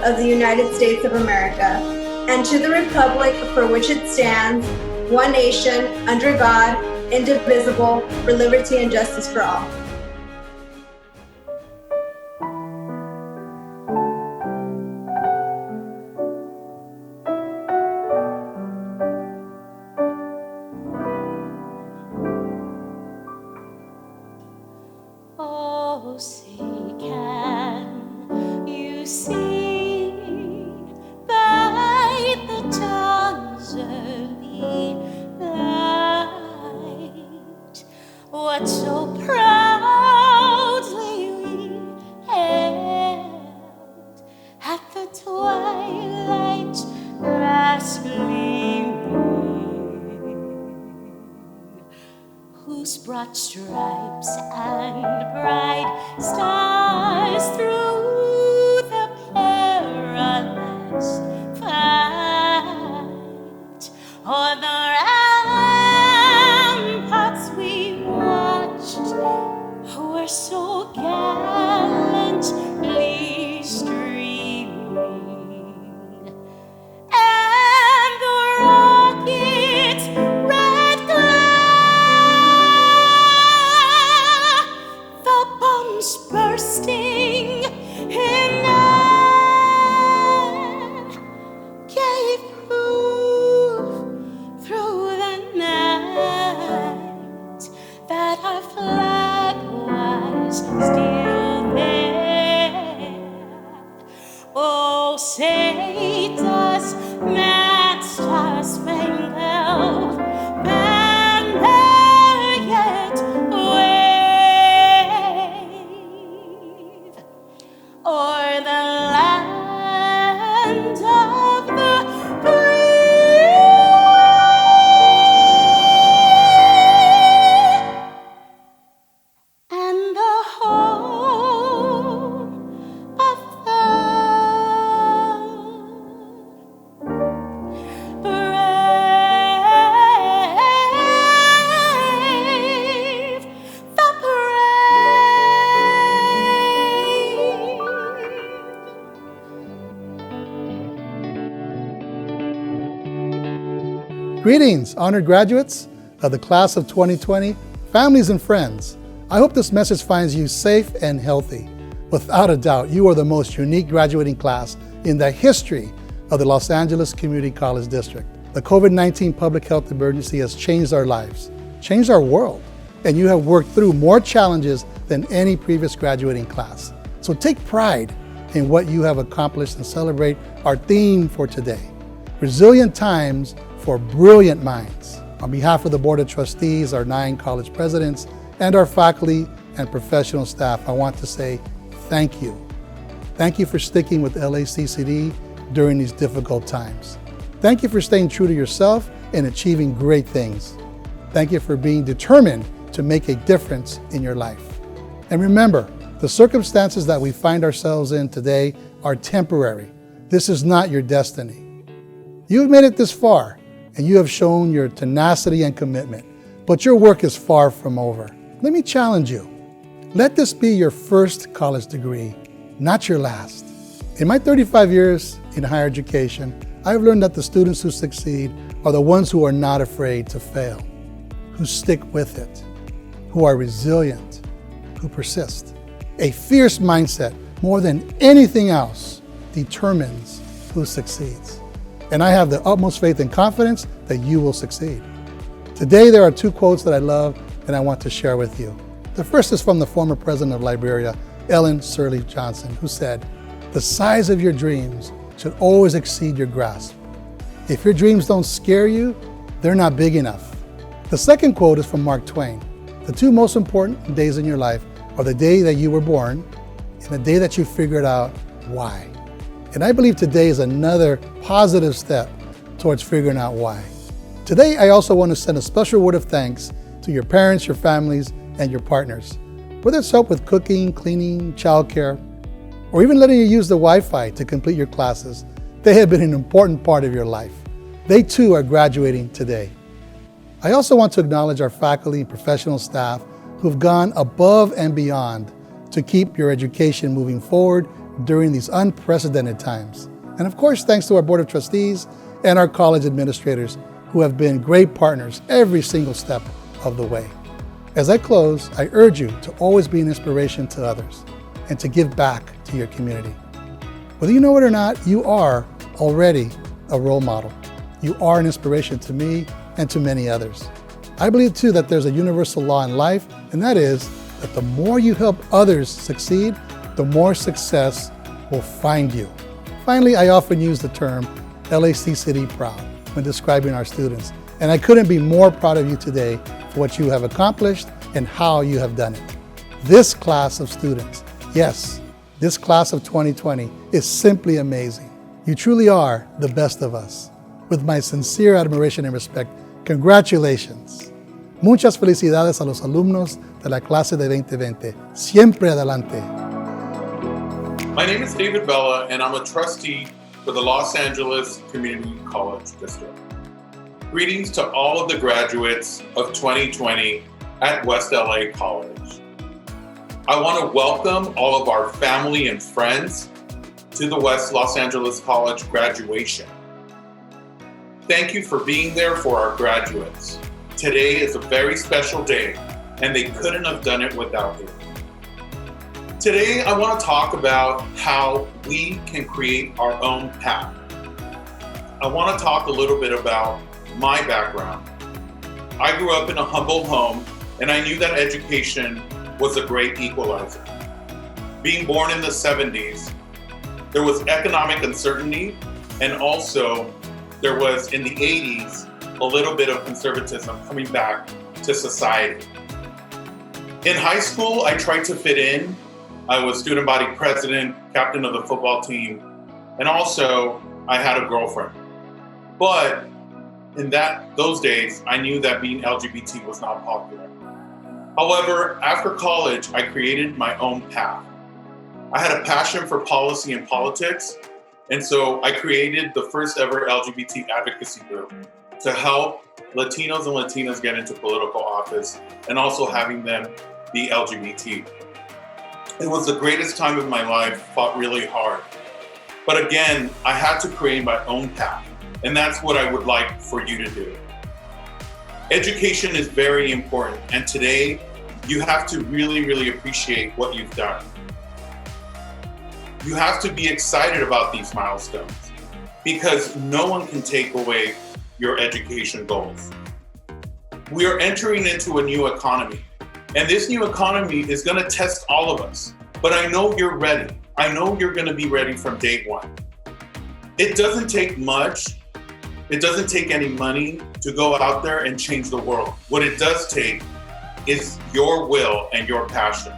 of the United States of America, and to the republic for which it stands, one nation, under God, indivisible, for liberty and justice for all. Oh, say, can you see by the dawn's early light what so proudly we hailed at the twilight's last gleaming, whose broad stripes and bright stars through the perilous fight o'er the ramparts we watched were so gallantly streaming, and the rocket's red glare, the bombs bursting in air, gave proof through the night that our flag was still there. Oh, say does man's star-spangled banner yet wave o'er the land of the free and the home of the brave, the brave. Greetings, honored graduates of the class of 2020, families and friends. I hope this message finds you safe and healthy. Without a doubt, you are the most unique graduating class in the history of the Los Angeles Community College District. The COVID-19 public health emergency has changed our lives, changed our world, and you have worked through more challenges than any previous graduating class. So take pride in what you have accomplished and celebrate our theme for today, Resilient Times for Brilliant Minds. On behalf of the Board of Trustees, our 9 college presidents, and our faculty and professional staff, I want to say thank you. Thank you for sticking with LACCD during these difficult times. Thank you for staying true to yourself and achieving great things. Thank you for being determined to make a difference in your life. And remember, the circumstances that we find ourselves in today are temporary. This is not your destiny. You've made it this far, and you have shown your tenacity and commitment, but your work is far from over. Let me challenge you. Let this be your first college degree, not your last. In my 35 years in higher education, I've learned that the students who succeed are the ones who are not afraid to fail, who stick with it, who are resilient, who persist. A fierce mindset, more than anything else, determines who succeeds. And I have the utmost faith and confidence that you will succeed. Today, there are 2 quotes that I love and I want to share with you. The first is from the former president of Liberia, Ellen Sirleaf Johnson, who said, "The size of your dreams should always exceed your grasp. If your dreams don't scare you, they're not big enough." The second quote is from Mark Twain. The 2 most important days in your life are the day that you were born and the day that you figured out why. And I believe today is another positive step towards figuring out why. Today, I also want to send a special word of thanks to your parents, your families, and your partners. Whether it's help with cooking, cleaning, childcare, or even letting you use the Wi-Fi to complete your classes, they have been an important part of your life. They too are graduating today. I also want to acknowledge our faculty and professional staff who've gone above and beyond to keep your education moving forward during these unprecedented times. And of course, thanks to our Board of Trustees and our college administrators who have been great partners every single step of the way. As I close, I urge you to always be an inspiration to others and to give back to your community. Whether you know it or not, you are already a role model. You are an inspiration to me and to many others. I believe too that there's a universal law in life, and that is that the more you help others succeed, the more success will find you. Finally, I often use the term LACCD proud when describing our students, and I couldn't be more proud of you today for what you have accomplished and how you have done it. This class of students, yes, this class of 2020 is simply amazing. You truly are the best of us. With my sincere admiration and respect, congratulations. Muchas felicidades a los alumnos de la clase de 2020. Siempre adelante. My name is David Bella, and I'm a trustee for the Los Angeles Community College District. Greetings to all of the graduates of 2020 at West LA College. I want to welcome all of our family and friends to the West Los Angeles College graduation. Thank you for being there for our graduates. Today is a very special day, and they couldn't have done it without you. Today, I want to talk about how we can create our own path. I want to talk a little bit about my background. I grew up in a humble home, and I knew that education was a great equalizer. Being born in the 70s, there was economic uncertainty, and also there was, in the 80s, a little bit of conservatism coming back to society. In high school, I tried to fit in. I was student body president, captain of the football team, and also I had a girlfriend. But in those days, I knew that being LGBT was not popular. However, after college, I created my own path. I had a passion for policy and politics, and so I created the first ever LGBT advocacy group to help Latinos and Latinas get into political office and also having them be LGBT. It was the greatest time of my life, fought really hard. But again, I had to create my own path, and that's what I would like for you to do. Education is very important, and today you have to really, really appreciate what you've done. You have to be excited about these milestones because no one can take away your education goals. We are entering into a new economy, and this new economy is going to test all of us. But I know you're ready. I know you're going to be ready from day one. It doesn't take much. It doesn't take any money to go out there and change the world. What it does take is your will and your passion.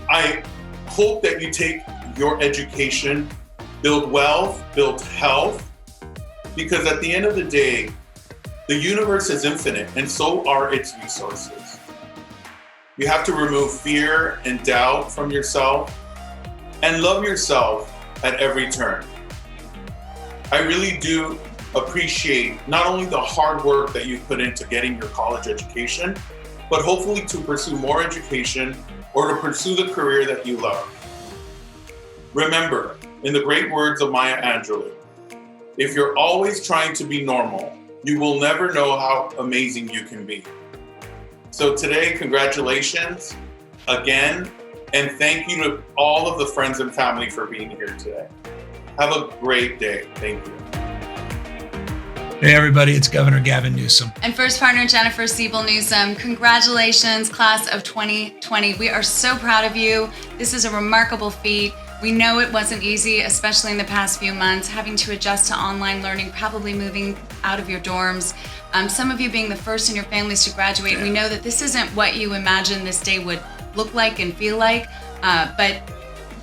I hope that you take your education, build wealth, build health, because at the end of the day, the universe is infinite and so are its resources. You have to remove fear and doubt from yourself and love yourself at every turn. I really do appreciate not only the hard work that you put into getting your college education, but hopefully to pursue more education or to pursue the career that you love. Remember, in the great words of Maya Angelou, if you're always trying to be normal, you will never know how amazing you can be. So today, congratulations again, and thank you to all of the friends and family for being here today. Have a great day. Thank you. Hey everybody, it's Governor Gavin Newsom. And First Partner Jennifer Siebel Newsom. Congratulations, class of 2020. We are so proud of you. This is a remarkable feat. We know it wasn't easy, especially in the past few months, having to adjust to online learning, probably moving out of your dorms. Some of you being the first in your families to graduate. We know that this isn't what you imagined this day would look like and feel like, but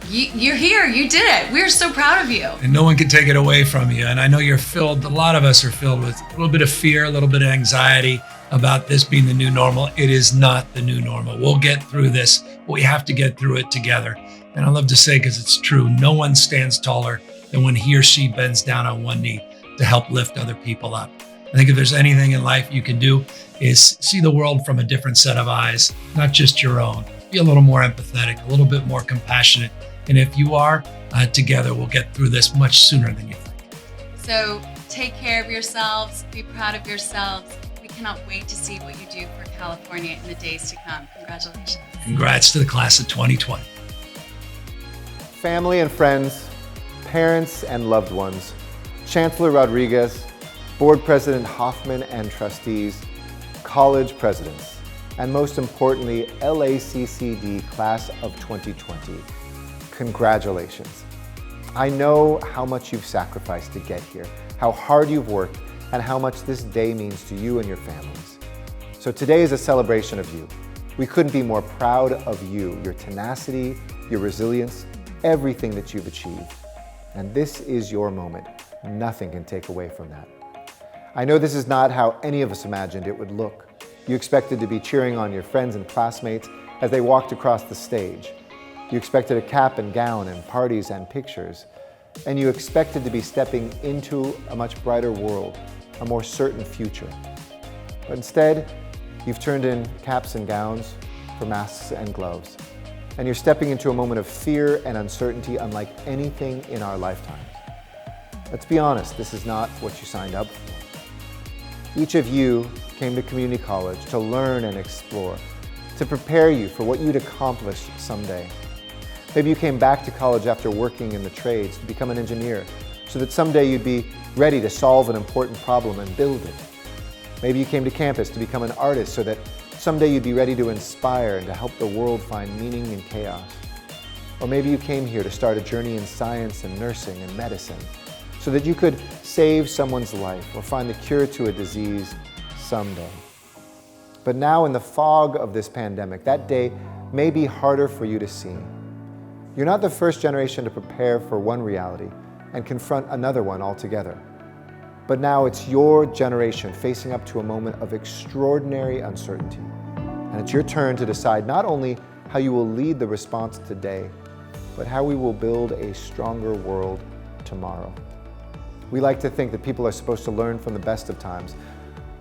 you're here, you did it. We're so proud of you. And no one can take it away from you. And I know you're filled, a lot of us are filled with a little bit of fear, a little bit of anxiety about this being the new normal. It is not the new normal. We'll get through this, but we have to get through it together. And I love to say, because it's true, no one stands taller than when he or she bends down on one knee to help lift other people up. I think if there's anything in life you can do is see the world from a different set of eyes, not just your own. Be a little more empathetic, a little bit more compassionate, And if you are, together we'll get through this much sooner than you think. So take care of yourselves, be proud of yourselves. We cannot wait to see what you do for California in the days to come. Congratulations. Congrats to the class of 2020. Family and friends, parents and loved ones, Chancellor Rodriguez, Board President Hoffman and trustees, college presidents, and most importantly, LACCD Class of 2020. Congratulations. I know how much you've sacrificed to get here, how hard you've worked, and how much this day means to you and your families. So today is a celebration of you. We couldn't be more proud of you, your tenacity, your resilience, everything that you've achieved. And this is your moment. Nothing can take away from that. I know this is not how any of us imagined it would look. You expected to be cheering on your friends and classmates as they walked across the stage. You expected a cap and gown and parties and pictures. And you expected to be stepping into a much brighter world, a more certain future. But instead, you've turned in caps and gowns for masks and gloves. And you're stepping into a moment of fear and uncertainty unlike anything in our lifetimes. Let's be honest, this is not what you signed up for. Each of you came to community college to learn and explore, to prepare you for what you'd accomplish someday. Maybe you came back to college after working in the trades to become an engineer, so that someday you'd be ready to solve an important problem and build it. Maybe you came to campus to become an artist so that someday you'd be ready to inspire and to help the world find meaning in chaos. Or maybe you came here to start a journey in science and nursing and medicine, so that you could save someone's life or find the cure to a disease someday. But now in the fog of this pandemic, that day may be harder for you to see. You're not the first generation to prepare for one reality and confront another one altogether. But now it's your generation facing up to a moment of extraordinary uncertainty. And it's your turn to decide not only how you will lead the response today, but how we will build a stronger world tomorrow. We like to think that people are supposed to learn from the best of times,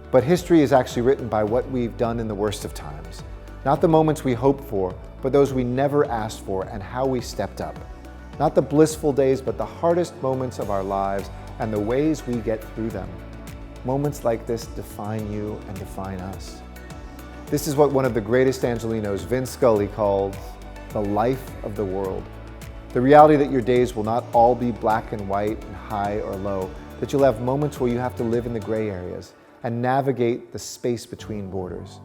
but history is actually written by what we've done in the worst of times. Not the moments we hoped for, but those we never asked for and how we stepped up. Not the blissful days, but the hardest moments of our lives and the ways we get through them. Moments like this define you and define us. This is what one of the greatest Angelenos, Vince Scully, called the life of the world. The reality that your days will not all be black and white and high or low, that you'll have moments where you have to live in the gray areas and navigate the space between borders.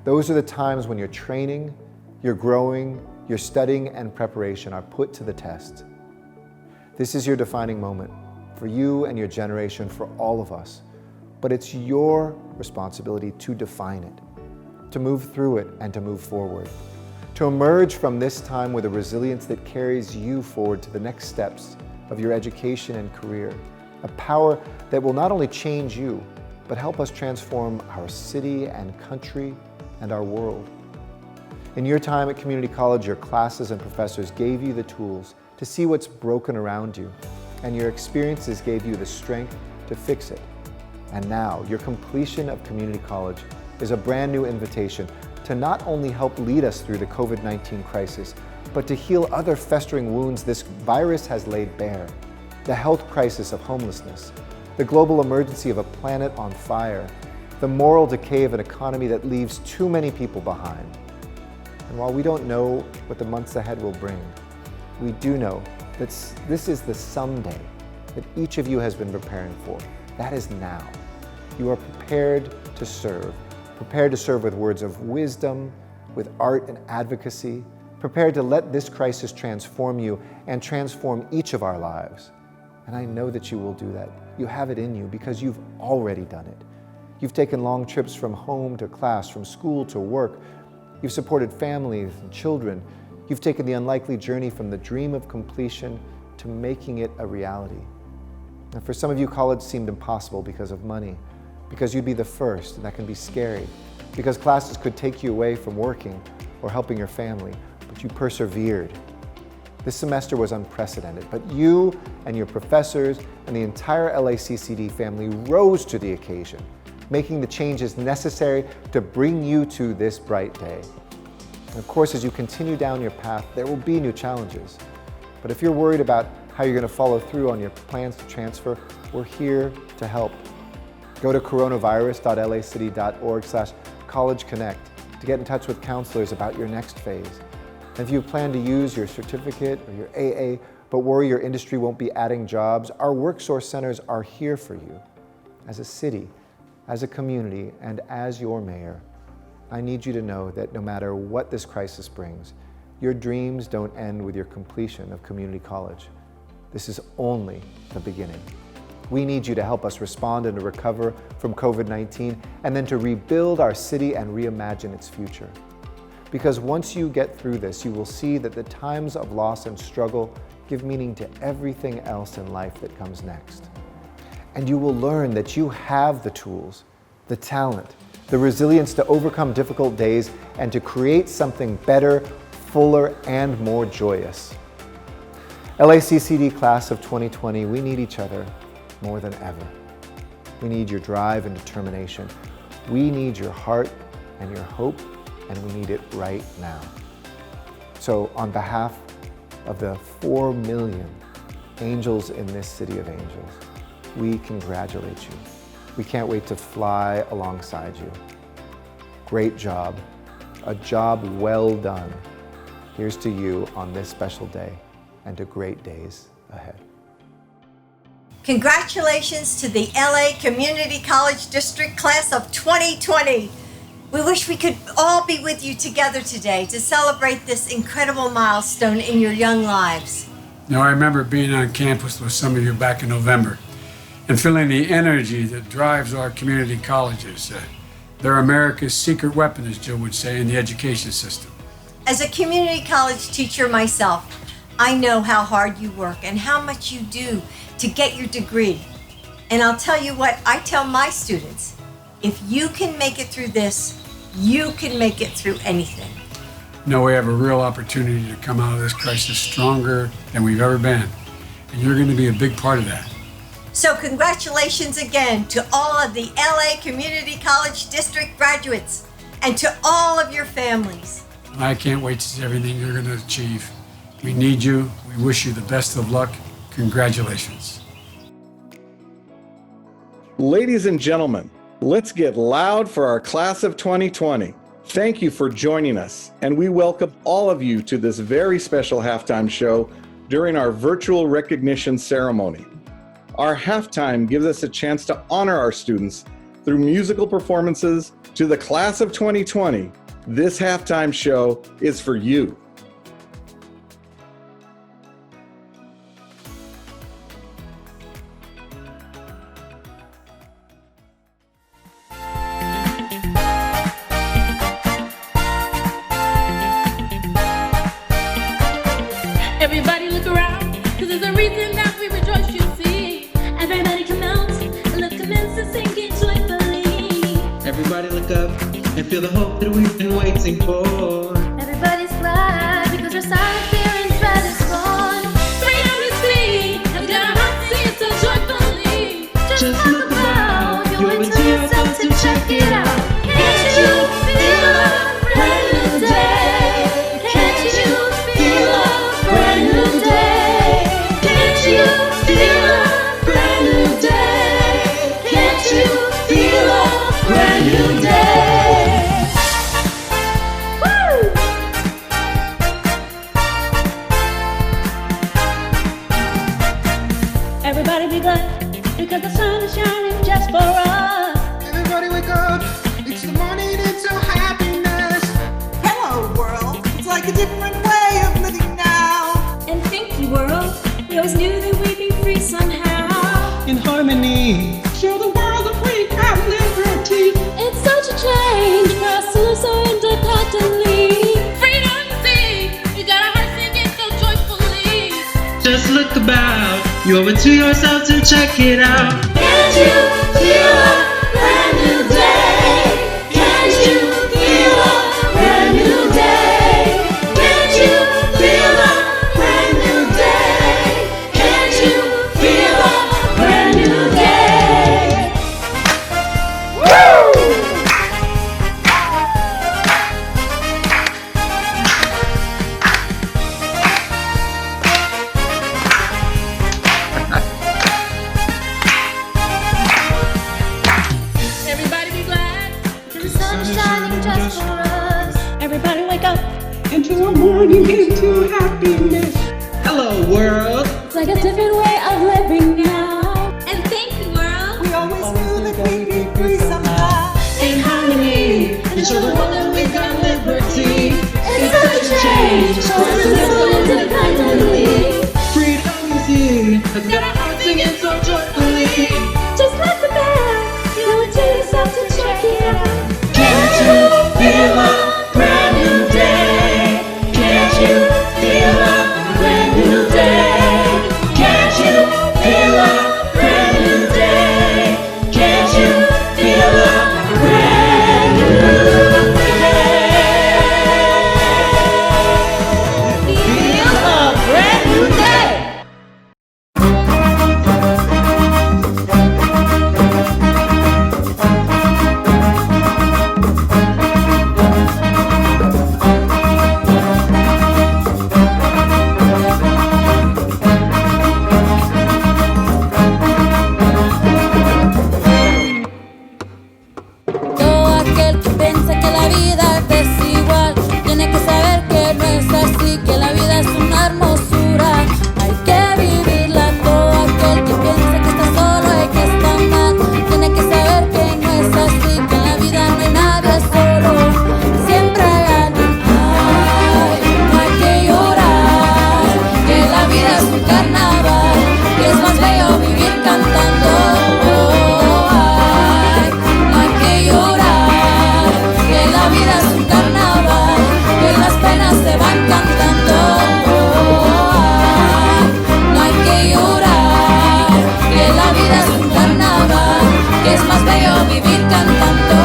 Those are the times when your training, your growing, your studying and preparation are put to the test. This is your defining moment for you and your generation, for all of us. But it's your responsibility to define it, to move through it and to move forward, to emerge from this time with a resilience that carries you forward to the next steps of your education and career, a power that will not only change you, but help us transform our city and country and our world. In your time at community college, your classes and professors gave you the tools to see what's broken around you, and your experiences gave you the strength to fix it. And now, your completion of community college is a brand new invitation to not only help lead us through the COVID-19 crisis, but to heal other festering wounds this virus has laid bare. The health crisis of homelessness, the global emergency of a planet on fire, the moral decay of an economy that leaves too many people behind. And while we don't know what the months ahead will bring, we do know that this is the someday that each of you has been preparing for. That is now. You are prepared to serve with words of wisdom, with art and advocacy, prepared to let this crisis transform you and transform each of our lives. And I know that you will do that. You have it in you because you've already done it. You've taken long trips from home to class, from school to work. You've supported families and children. You've taken the unlikely journey from the dream of completion to making it a reality. And for some of you, college seemed impossible because of money, because you'd be the first, and that can be scary, because classes could take you away from working or helping your family, but you persevered. This semester was unprecedented, but you and your professors and the entire LACCD family rose to the occasion, making the changes necessary to bring you to this bright day. And of course, as you continue down your path, there will be new challenges. But if you're worried about how you're going to follow through on your plans to transfer, we're here to help. Go to coronavirus.lacd.org/collegeconnect to get in touch with counselors about your next phase. And if you plan to use your certificate or your AA, but worry your industry won't be adding jobs, our WorkSource centers are here for you. As a city, as a community, and as your mayor, I need you to know that no matter what this crisis brings, your dreams don't end with your completion of community college. This is only the beginning. We need you to help us respond and to recover from COVID-19, and then to rebuild our city and reimagine its future. Because once you get through this, you will see that the times of loss and struggle give meaning to everything else in life that comes next. And you will learn that you have the tools, the talent, the resilience to overcome difficult days and to create something better, fuller, and more joyous. LACCD class of 2020, we need each other more than ever. We need your drive and determination. We need your heart and your hope, and we need it right now. So on behalf of the 4 million angels in this city of angels, we congratulate you. We can't wait to fly alongside you. Great job, a job well done. Here's to you on this special day and to great days ahead. Congratulations to the LA Community College District class of 2020. We wish we could all be with you together today to celebrate this incredible milestone in your young lives. Now, I remember being on campus with some of you back in November and feeling the energy that drives our community colleges. They're America's secret weapon, as Joe would say, in the education system. As a community college teacher myself, I know how hard you work and how much you do to get your degree. And I'll tell you what I tell my students, if you can make it through this, you can make it through anything. Now we have a real opportunity to come out of this crisis stronger than we've ever been. And you're going to be a big part of that. So congratulations again to all of the LA Community College District graduates and to all of your families. I can't wait to see everything you're going to achieve. We need you. We wish you the best of luck. Congratulations. Ladies and gentlemen, let's get loud for our class of 2020. Thank you for joining us, and we welcome all of you to this very special halftime show during our virtual recognition ceremony. Our halftime gives us a chance to honor our students through musical performances. To the class of 2020, this halftime show is for you. Everybody look around, cause there's a reason that we rejoice, you see. Everybody come out, and let's commence to sing it joyfully. Everybody look up and feel the hope that we've been waiting for. Everybody's glad because our silent fear and dread is gone. Freedom is free, and got our hearts sing so joyfully. Just look about, you owe it to yourself to check it out. Can't you feel a brand new day? Can't you feel a brand new day? Can't you feel a brand new day? Can't you feel a brand new day? Woo! Everybody be glad because the sun is shining just for us. Everybody wake up, it's the morning into happiness. Hello world, it's like a different way of living now. And thank you, world. We always knew that we'd be free somehow. In harmony, show the world that we have liberty. It's such a change for us to live so independently. Freedom to see, you got our hearts singing so joyfully. Just look about, you owe it to yourself to check it out. Can't you feel a brand new day? Can't you feel a brand new day? Can't you feel a brand new day? Can't you feel a brand new day? Woo! into a morning, into happiness. Hello, world. It's like a different way of living now. And thank you, world. We always knew that we'd be free somehow. In harmony, and show the world that we got liberty. It's such a change, for us to live independently. Freedom is here, has got our hearts singing so joyfully. Just like the band, you owe it to yourself to check it out. Can't you feel a brand new day? Can't you feel a brand new day? Can't you feel a brand new day? Can't you feel a brand new day? Feel a brand new day. Todo aquel que piensa que la vida es desigual tiene que saber que no es así, que la vida es una hermosura, hay que vivirla. Todo aquel que piensa que está solo y que está mal tiene que saber que no es así, que en la vida no hay nadie solo, siempre hay alguien. Ay, no hay que llorar, que la vida es un carnaval, que es más bello vivir cantando. Ay, no hay que llorar, que la vida es un carnaval, que las penas se van cantando. Ay, no hay que llorar, que la vida es un carnaval, que es más bello vivir cantando.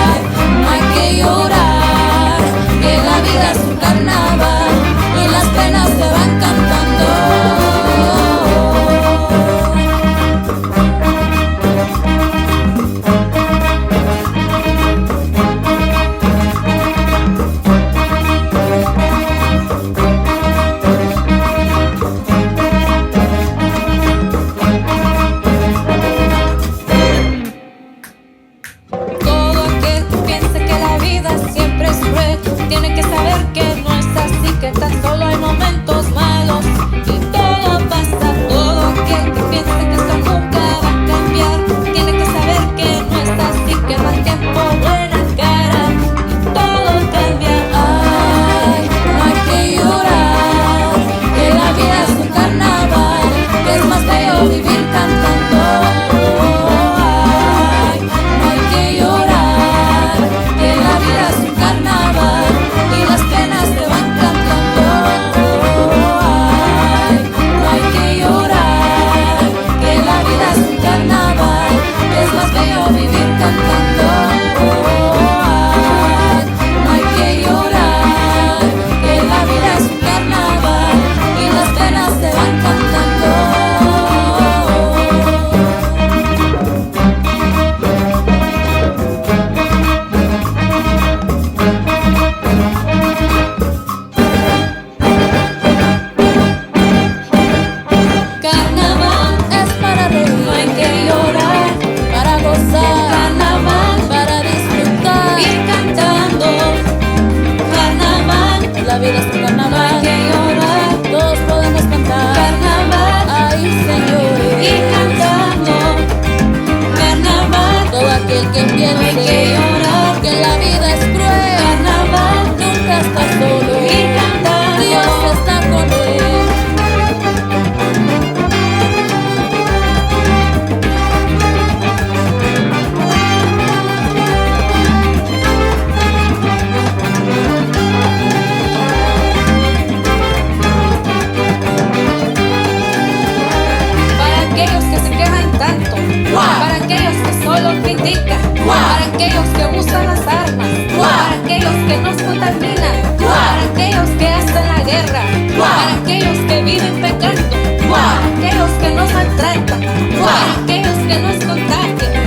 Ay, no hay que llorar, que la vida es un carnaval, y las penas se van cantando. Todo aquel que piense que la vida siempre es cruel tiene que saber que no es así, que tan solo hay momentos malos y todo pasa. Todo aquel que piense que esto nunca va a cambiar tiene que saber que no es así, que va el tiempo buena cara y todo cambia. Ay, no hay que llorar, que la vida es un carnaval, que es más bello vivir cantando. Ay, no hay que llorar, que la vida es un carnaval y las penas se van cantando. Ay, no hay que llorar, que la vida es un carnaval, es más bello vivir cantando. Ay, no hay que llorar, que la vida es un carnaval y las penas se van cantando. Carnaval es para reír, no hay que llorar, para gozar. Carnaval para disfrutar, ir cantando. Carnaval, la vida es un carnaval, no hay que llorar, todos podemos cantar. Carnaval, ay señores, ir cantando. Carnaval, todo aquel que piense no hay que llorar, que la vida es cruel. Carnaval, nunca está solo, ir cantando. Dios está con él. Para aquellos que se quejan tanto, para aquellos que solo critican, para aquellos que usan las armas, para aquellos que nos contaminan, para aquellos que hacen la guerra, para aquellos que viven pecando, para aquellos que nos maltratan, para aquellos que nos contagian.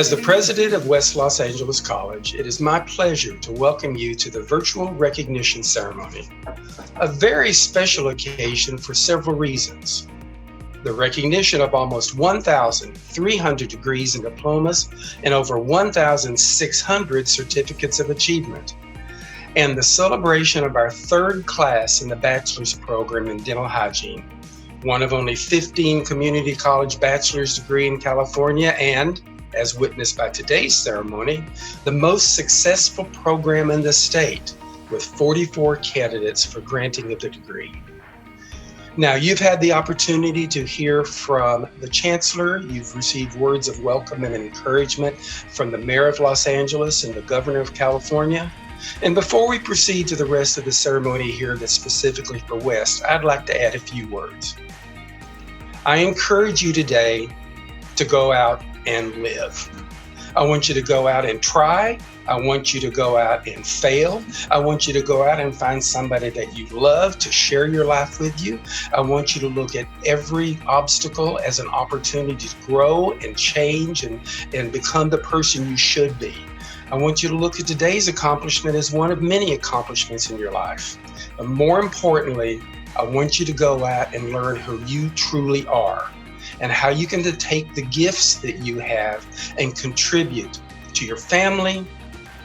As the president of West Los Angeles College, it is my pleasure to welcome you to the virtual recognition ceremony, a very special occasion for several reasons. The recognition of almost 1,300 degrees and diplomas and over 1,600 certificates of achievement, and the celebration of our third class in the bachelor's program in dental hygiene, one of only 15 community college bachelor's degree in California, and, as witnessed by today's ceremony, the most successful program in the state, with 44 candidates for granting of the degree. Now, you've had the opportunity to hear from the Chancellor. You've received words of welcome and encouragement from the Mayor of Los Angeles and the Governor of California. And before we proceed to the rest of the ceremony here that's specifically for West, I'd like to add a few words. I encourage you today to go out and live. I want you to go out and try. I want you to go out and fail. I want you to go out and find somebody that you love to share your life with you. I want you to look at every obstacle as an opportunity to grow and change and become the person you should be. I want you to look at today's accomplishment as one of many accomplishments in your life. But more importantly, I want you to go out and learn who you truly are and how you can take the gifts that you have and contribute to your family,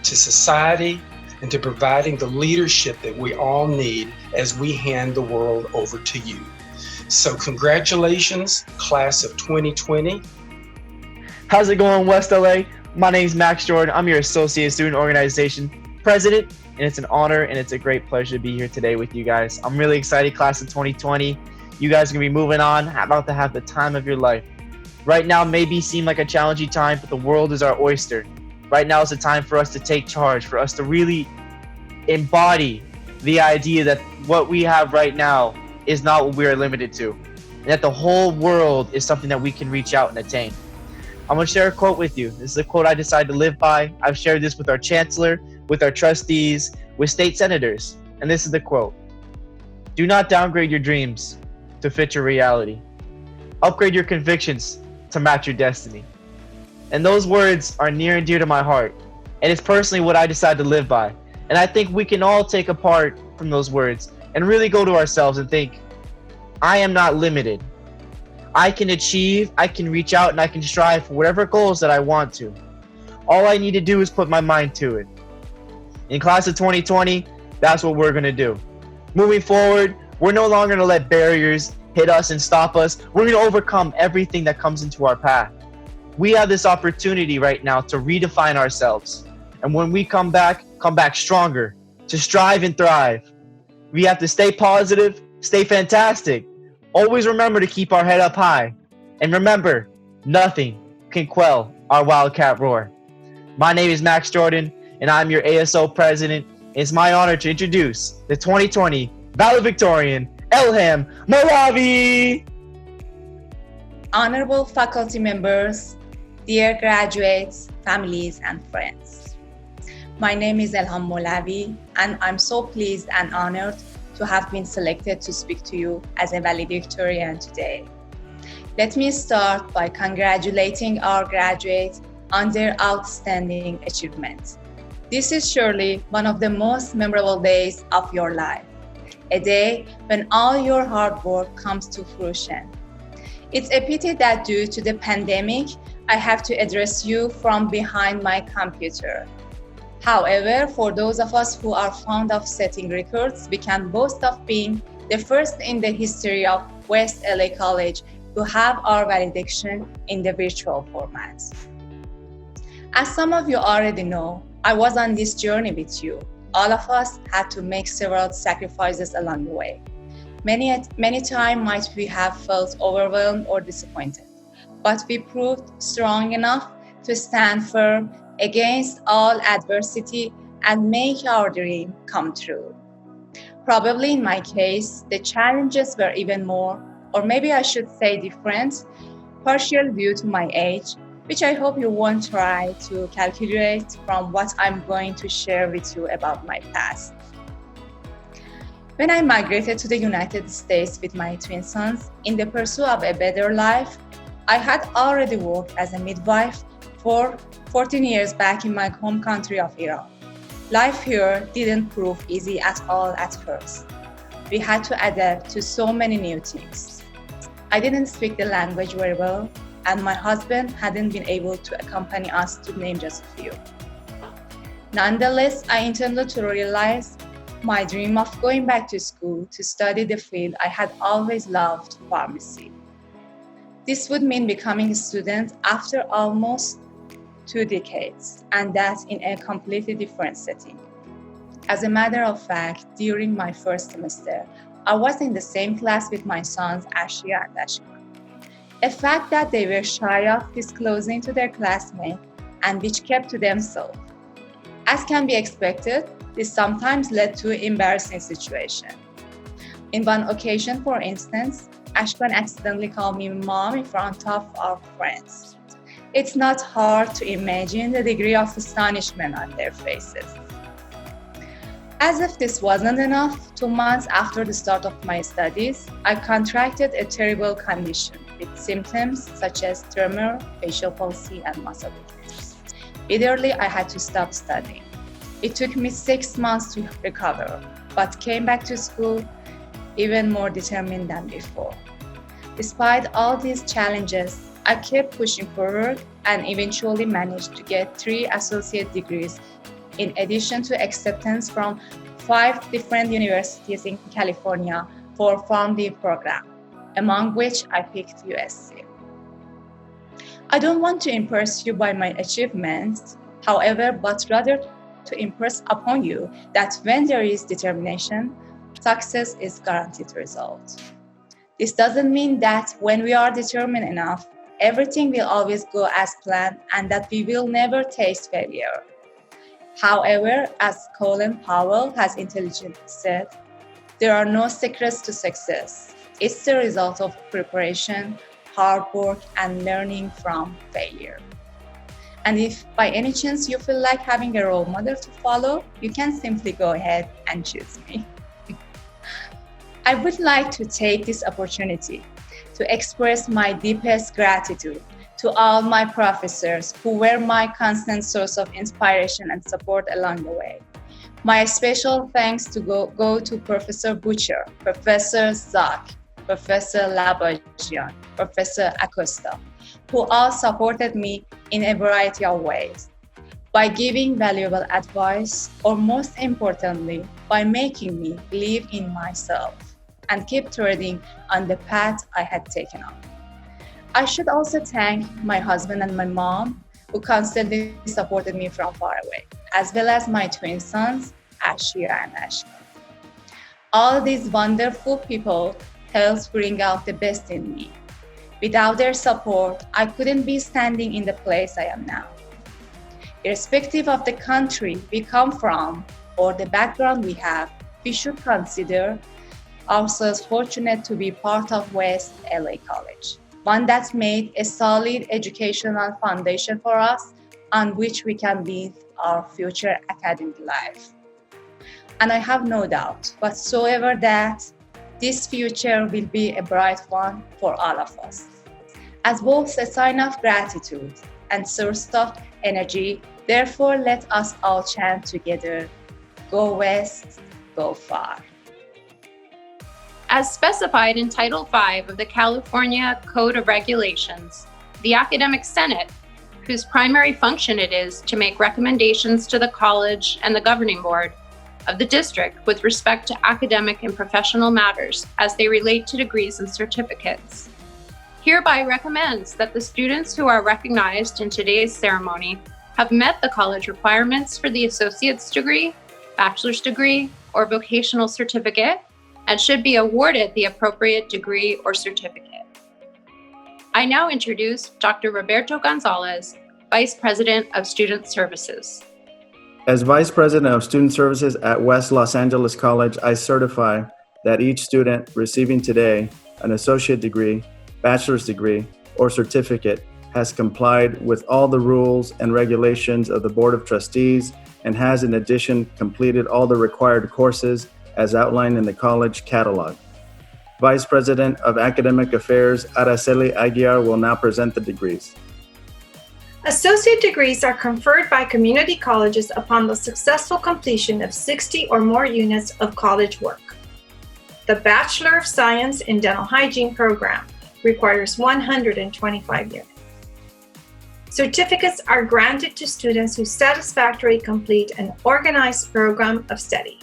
to society, and to providing the leadership that we all need as we hand the world over to you. So congratulations, class of 2020. How's it going, West LA? My name's Max Jordan. I'm your Associate Student Organization President, and it's an honor and it's a great pleasure to be here today with you guys. I'm really excited, class of 2020. You guys are gonna be moving on, about to have the time of your life. Right now maybe seem like a challenging time, but the world is our oyster. Right now is the time for us to take charge, for us to really embody the idea that what we have right now is not what we are limited to, and that the whole world is something that we can reach out and attain. I'm gonna share a quote with you. This is a quote I decided to live by. I've shared this with our chancellor, with our trustees, with state senators, and this is the quote. Do not downgrade your dreams to fit your reality. Upgrade your convictions to match your destiny. And those words are near and dear to my heart. And it's personally what I decided to live by. And I think we can all take a part from those words and really go to ourselves and think, I am not limited. I can achieve, I can reach out, and I can strive for whatever goals that I want to. All I need to do is put my mind to it. In class of 2020, that's what we're gonna do. Moving forward, we're no longer gonna let barriers hit us and stop us. We're gonna overcome everything that comes into our path. We have this opportunity right now to redefine ourselves. And when we come back stronger, to strive and thrive. We have to stay positive, stay fantastic. Always remember to keep our head up high. And remember, nothing can quell our wildcat roar. My name is Max Jordan, and I'm your ASO president. It's my honor to introduce the 2020 valedictorian, Elham Molavi. Honorable faculty members, dear graduates, families, and friends. My name is Elham Molavi, and I'm so pleased and honored to have been selected to speak to you as a valedictorian today. Let me start by congratulating our graduates on their outstanding achievements. This is surely one of the most memorable days of your life, a day when all your hard work comes to fruition. It's a pity that due to the pandemic, I have to address you from behind my computer. However, for those of us who are fond of setting records, we can boast of being the first in the history of West LA College to have our valediction in the virtual format. As some of you already know, I was on this journey with you. All of us had to make several sacrifices along the way. Many times might we have felt overwhelmed or disappointed, but we proved strong enough to stand firm against all adversity and make our dream come true. Probably in my case, the challenges were even more, or maybe I should say different, partially due to my age, which I hope you won't try to calculate from what I'm going to share with you about my past. When I migrated to the United States with my twin sons in the pursuit of a better life, I had already worked as a midwife for 14 years back in my home country of Iran. Life here didn't prove easy at all at first. We had to adapt to so many new things. I didn't speak the language very well, and my husband hadn't been able to accompany us, to name just a few. Nonetheless, I intended to realize my dream of going back to school to study the field I had always loved, pharmacy. This would mean becoming a student after almost 2 decades, and that in a completely different setting. As a matter of fact, during my first semester, I was in the same class with my sons, Ashia and Ashkan. A fact that they were shy of disclosing to their classmates and which kept to themselves. As can be expected, this sometimes led to embarrassing situations. In one occasion, for instance, Ashkan accidentally called me mom in front of our friends. It's not hard to imagine the degree of astonishment on their faces. As if this wasn't enough, 2 months after the start of my studies, I contracted a terrible condition with symptoms such as tremor, facial palsy, and muscle weakness. Literally, I had to stop studying. It took me 6 months to recover, but came back to school even more determined than before. Despite all these challenges, I kept pushing forward and eventually managed to get 3 associate degrees in addition to acceptance from 5 different universities in California for PharmD program, among which I picked USC. I don't want to impress you by my achievements, however, but rather to impress upon you that when there is determination, success is guaranteed result. This doesn't mean that when we are determined enough, everything will always go as planned and that we will never taste failure. However, as Colin Powell has intelligently said, there are no secrets to success. It's the result of preparation, hard work, and learning from failure. And if by any chance you feel like having a role model to follow, you can simply go ahead and choose me. I would like to take this opportunity to express my deepest gratitude to all my professors who were my constant source of inspiration and support along the way. My special thanks to go to Professor Butcher, Professor Zak, Professor Labajian, Professor Acosta, who all supported me in a variety of ways, by giving valuable advice, or most importantly, by making me believe in myself and keep treading on the path I had taken on. I should also thank my husband and my mom, who constantly supported me from far away, as well as my twin sons, Ashir and Ashkan. All these wonderful people helped bring out the best in me. Without their support, I couldn't be standing in the place I am now. Irrespective of the country we come from or the background we have, we should consider ourselves fortunate to be part of West LA College, one that's made a solid educational foundation for us on which we can build our future academic life. And I have no doubt whatsoever that this future will be a bright one for all of us. As both a sign of gratitude and source of energy, therefore let us all chant together, go west, go far. As specified in Title V of the California Code of Regulations, the Academic Senate, whose primary function it is to make recommendations to the college and the governing board of the district with respect to academic and professional matters as they relate to degrees and certificates, hereby recommends that the students who are recognized in today's ceremony have met the college requirements for the associate's degree, bachelor's degree, or vocational certificate, and should be awarded the appropriate degree or certificate. I now introduce Dr. Roberto Gonzalez, Vice President of Student Services. As Vice President of Student Services at West Los Angeles College, I certify that each student receiving today an associate degree, bachelor's degree, or certificate has complied with all the rules and regulations of the Board of Trustees and has in addition completed all the required courses as outlined in the college catalog. Vice President of Academic Affairs, Araceli Aguiar, will now present the degrees. Associate degrees are conferred by community colleges upon the successful completion of 60 or more units of college work. The Bachelor of Science in Dental Hygiene program requires 125 units. Certificates are granted to students who satisfactorily complete an organized program of study.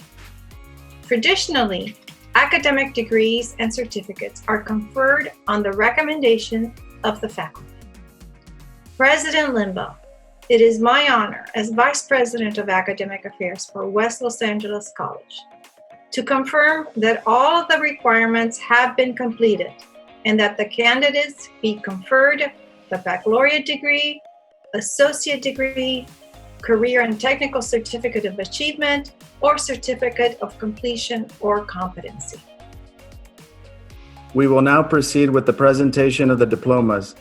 Traditionally, academic degrees and certificates are conferred on the recommendation of the faculty. President Limbaugh, it is my honor as Vice President of Academic Affairs for West Los Angeles College to confirm that all of the requirements have been completed and that the candidates be conferred the baccalaureate degree, associate degree, career and technical certificate of achievement, or certificate of completion or competency. We will now proceed with the presentation of the diplomas.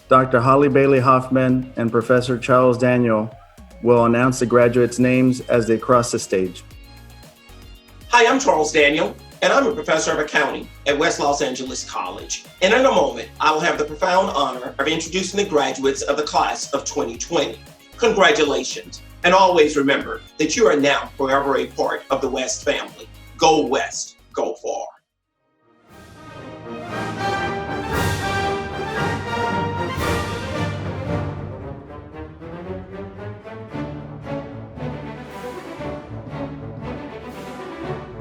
Dr. Holly Bailey Hoffman and Professor Charles Daniel will announce the graduates' names as they cross the stage. Hi, I'm Charles Daniel, and I'm a professor of accounting at West Los Angeles College. And in a moment, I will have the profound honor of introducing the graduates of the class of 2020. Congratulations, and always remember that you are now forever a part of the West family. Go West, go far.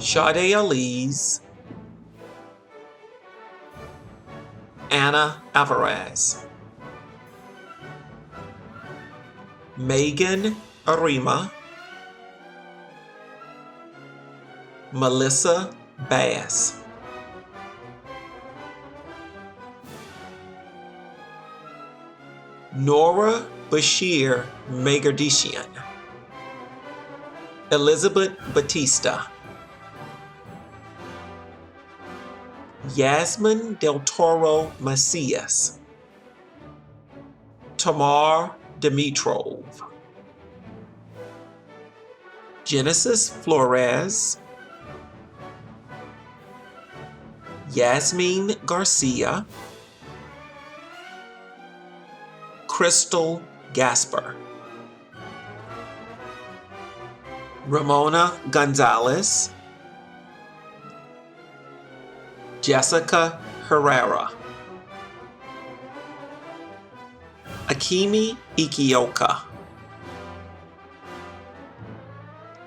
Sade Elise, Anna Alvarez, Megan Arima, Melissa Bass, Nora Bashir Megardishian, Elizabeth Batista, Yasmin Del Toro Macias, Tamar Dimitrov, Genesis Flores, Yasmin Garcia, Crystal Gasper, Ramona Gonzalez, Jessica Herrera, Akimi Ikioka,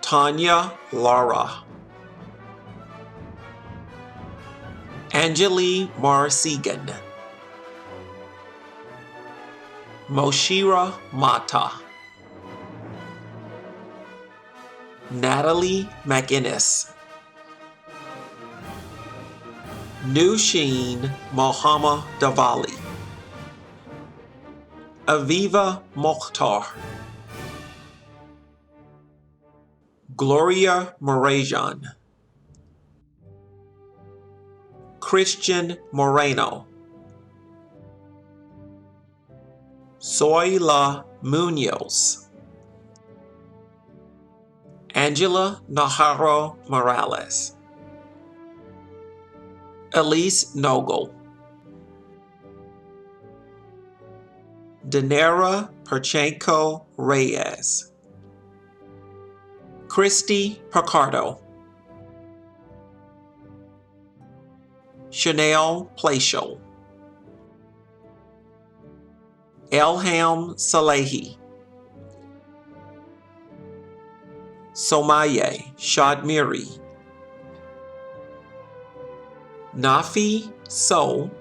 Tanya Lara, Angeli Marasigan, Moshira Mata, Natalie McInnes, Nushin Mohammed Davali, Aviva Mokhtar, Gloria Morajan, Christian Moreno, Soyla Munoz, Angela Najarro Morales, Elise Nogel, Danera Perchenko Reyes, Christy Picardo, Chanel Placial, Elham Salehi, Somaye Shadmiri, Nafi So,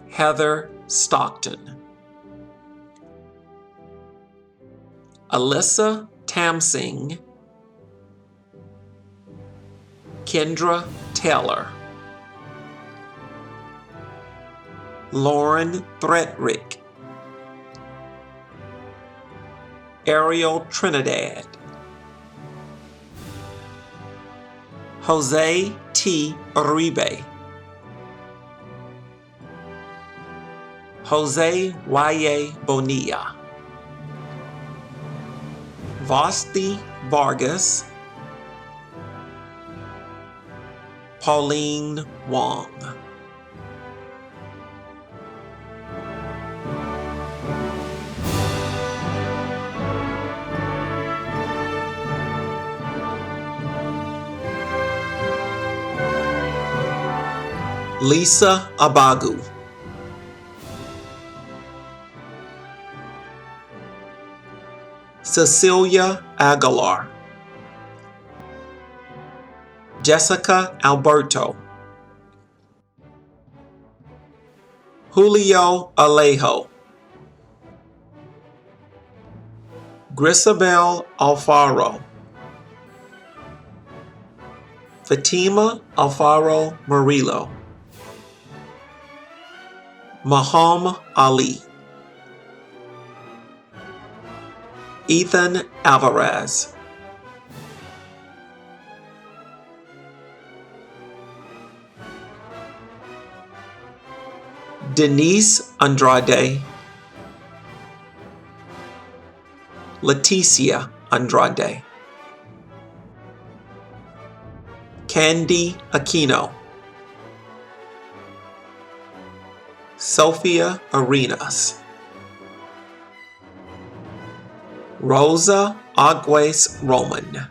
Heather Stockton, Alyssa Tamsing, Kendra Taylor, Lauren Thretrick, Ariel Trinidad, Jose T. Uribe, Jose Y. Bonilla, Vasti Vargas, Pauline Wong. Lisa Abagu, Cecilia Aguilar, Jessica Alberto, Julio Alejo, Grisabel Alfaro, Fatima Alfaro Murillo, Maham Ali, Ethan Alvarez, Denise Andrade, Leticia Andrade, Candy Aquino, Sophia Arenas, Rosa Agues Roman,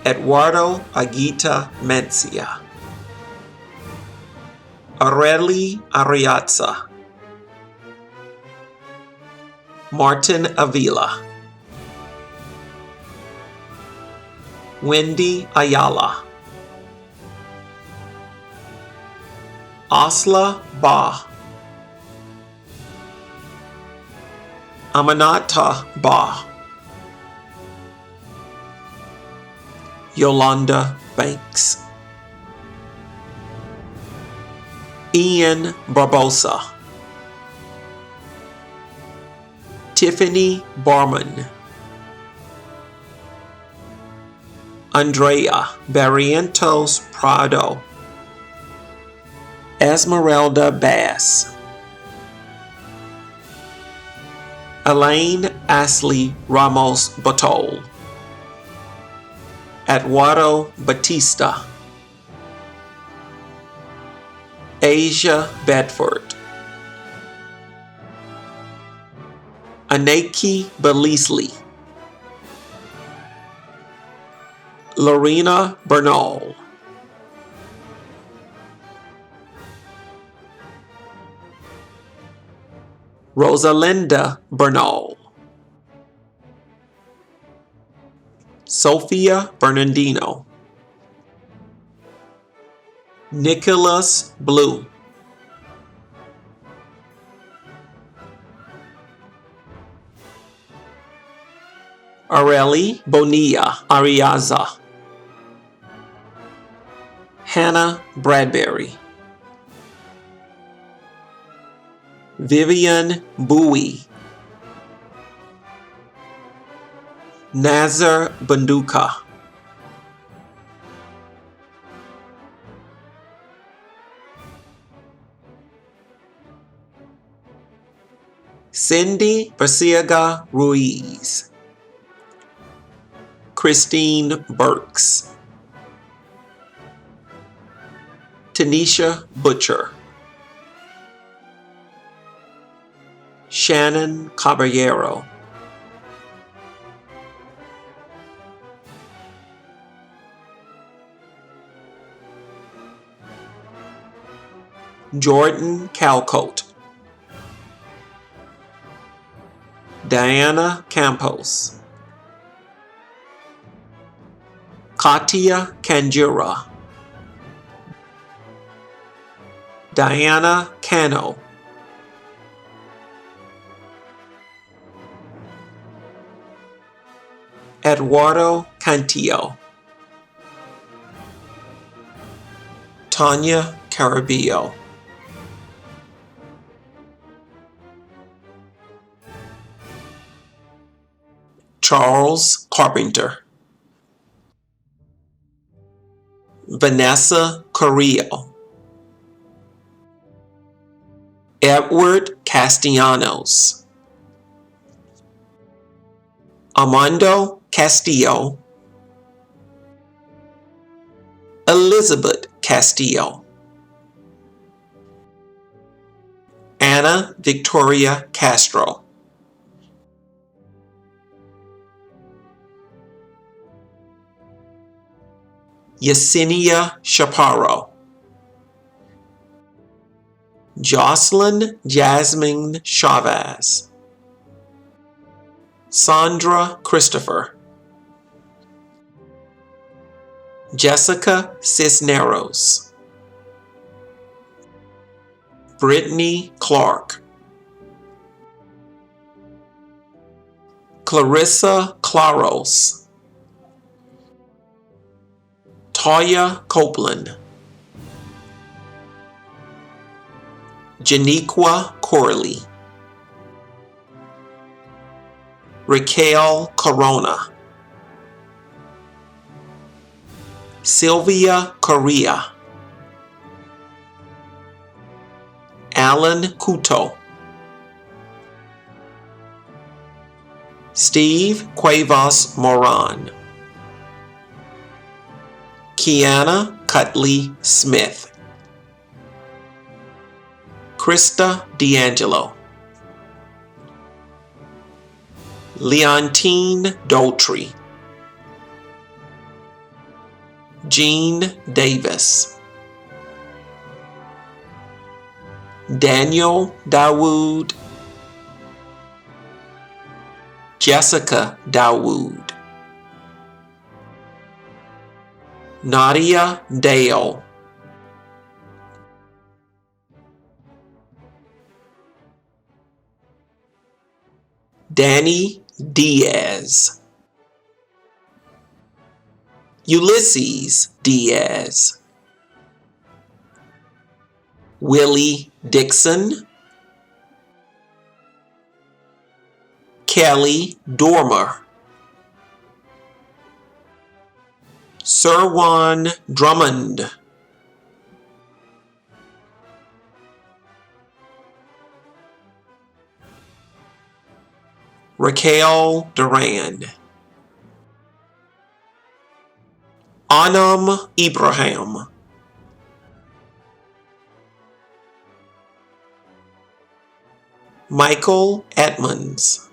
Eduardo Aguita Mencia, Areli Ariatza, Martin Avila, Wendy Ayala, Asla Ba, Amanata Ba, Yolanda Banks, Ian Barbosa, Tiffany Barman, Andrea Barrientos Prado, Esmeralda Bass, Elaine Ashley Ramos Batol, Eduardo Batista, Asia Bedford, Anaki Belisly, Lorena Bernal, Rosalinda Bernal, Sophia Bernardino, Nicholas Blue, Areli Bonilla Ariaza, Hannah Bradbury, Vivian Bowie, Nazar Banduka, Cindy Basiaga Ruiz, Christine Burks, Tanisha Butcher, Shannon Caballero, Jordan Calcote, Diana Campos, Katia Kanjura, Diana Cano, Eduardo Cantillo, Tanya Carabillo, Charles Carpenter, Vanessa Carrillo, Edward Castellanos, Armando Castillo, Elizabeth Castillo, Anna Victoria Castro, Yesenia Chaparro, Jocelyn Jasmine Chavez, Sandra Christopher, Jessica Cisneros, Brittany Clark, Clarissa Claros, Toya Copeland, Janiqua Corley, Raquel Corona, Sylvia Correa, Alan Couto, Steve Cuevas Moran, Kiana Cutley Smith, Krista D'Angelo, Leontine Daughtry, Jean Davis, Daniel Dawood, Jessica Dawood, Nadia Dale, Danny Diaz, Ulysses Diaz, Willie Dixon, Kelly Dormer, Serwan Drummond, Raquel Duran, Anam Ibrahim, Michael Edmonds,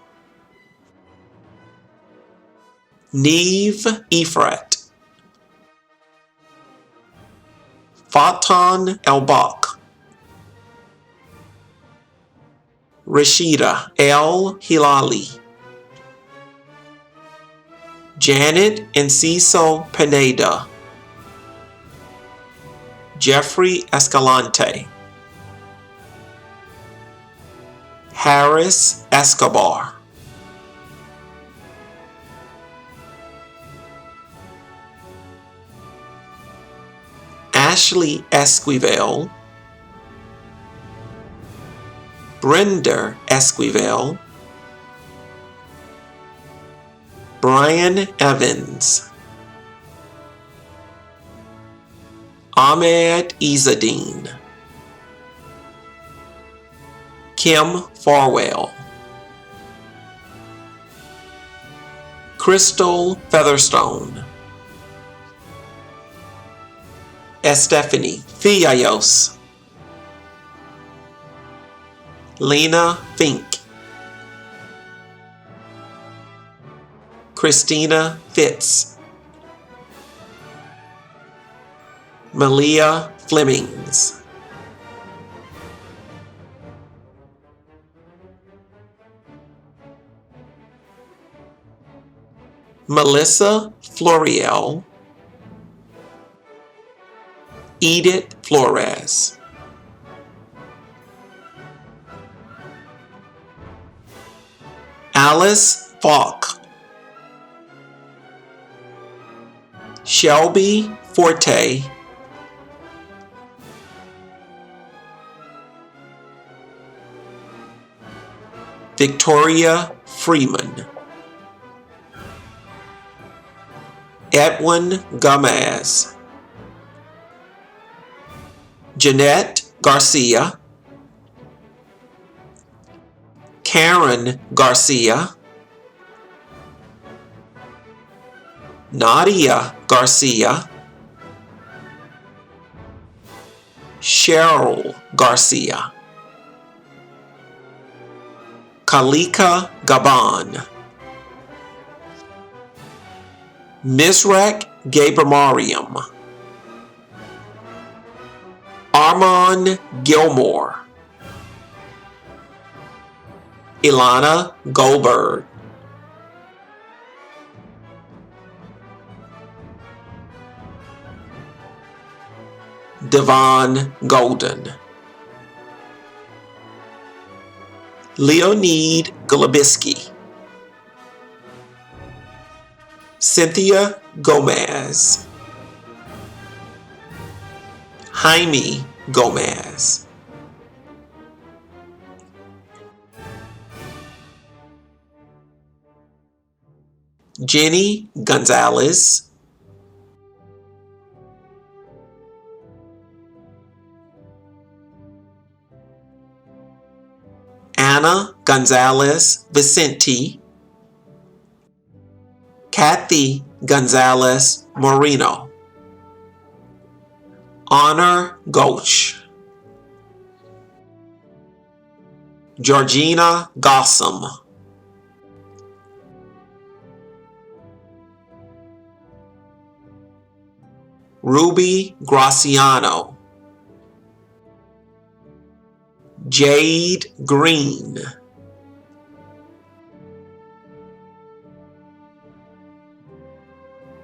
Neve Ephrat, Fatan Elbak, Rashida El Hilali, Janet Enciso Pineda, Jeffrey Escalante, Harris Escobar, Ashley Esquivel, Brenda Esquivel, Brian Evans, Ahmed Izzadine, Kim Farwell, Crystal Featherstone, Estefany Fiallos, Lena Fink, Christina Fitz, Malia Flemings, Melissa Floriel, Edith Flores, Alice Falk, Shelby Forte, Victoria Freeman, Edwin Gomez, Jeanette Garcia, Karen Garcia, Nadia Garcia, Cheryl Garcia, Kalika Gaban, Misrak Gabramariam, Armand Gilmore, Ilana Goldberg, Devon Golden. Leonid Golubiski. Cynthia Gomez. Jaime Gomez. Jenny Gonzalez. Anna Gonzalez Vicente. Kathy Gonzalez Moreno. Honor Gulch. Georgina Gossam. Ruby Graciano. Jade Green.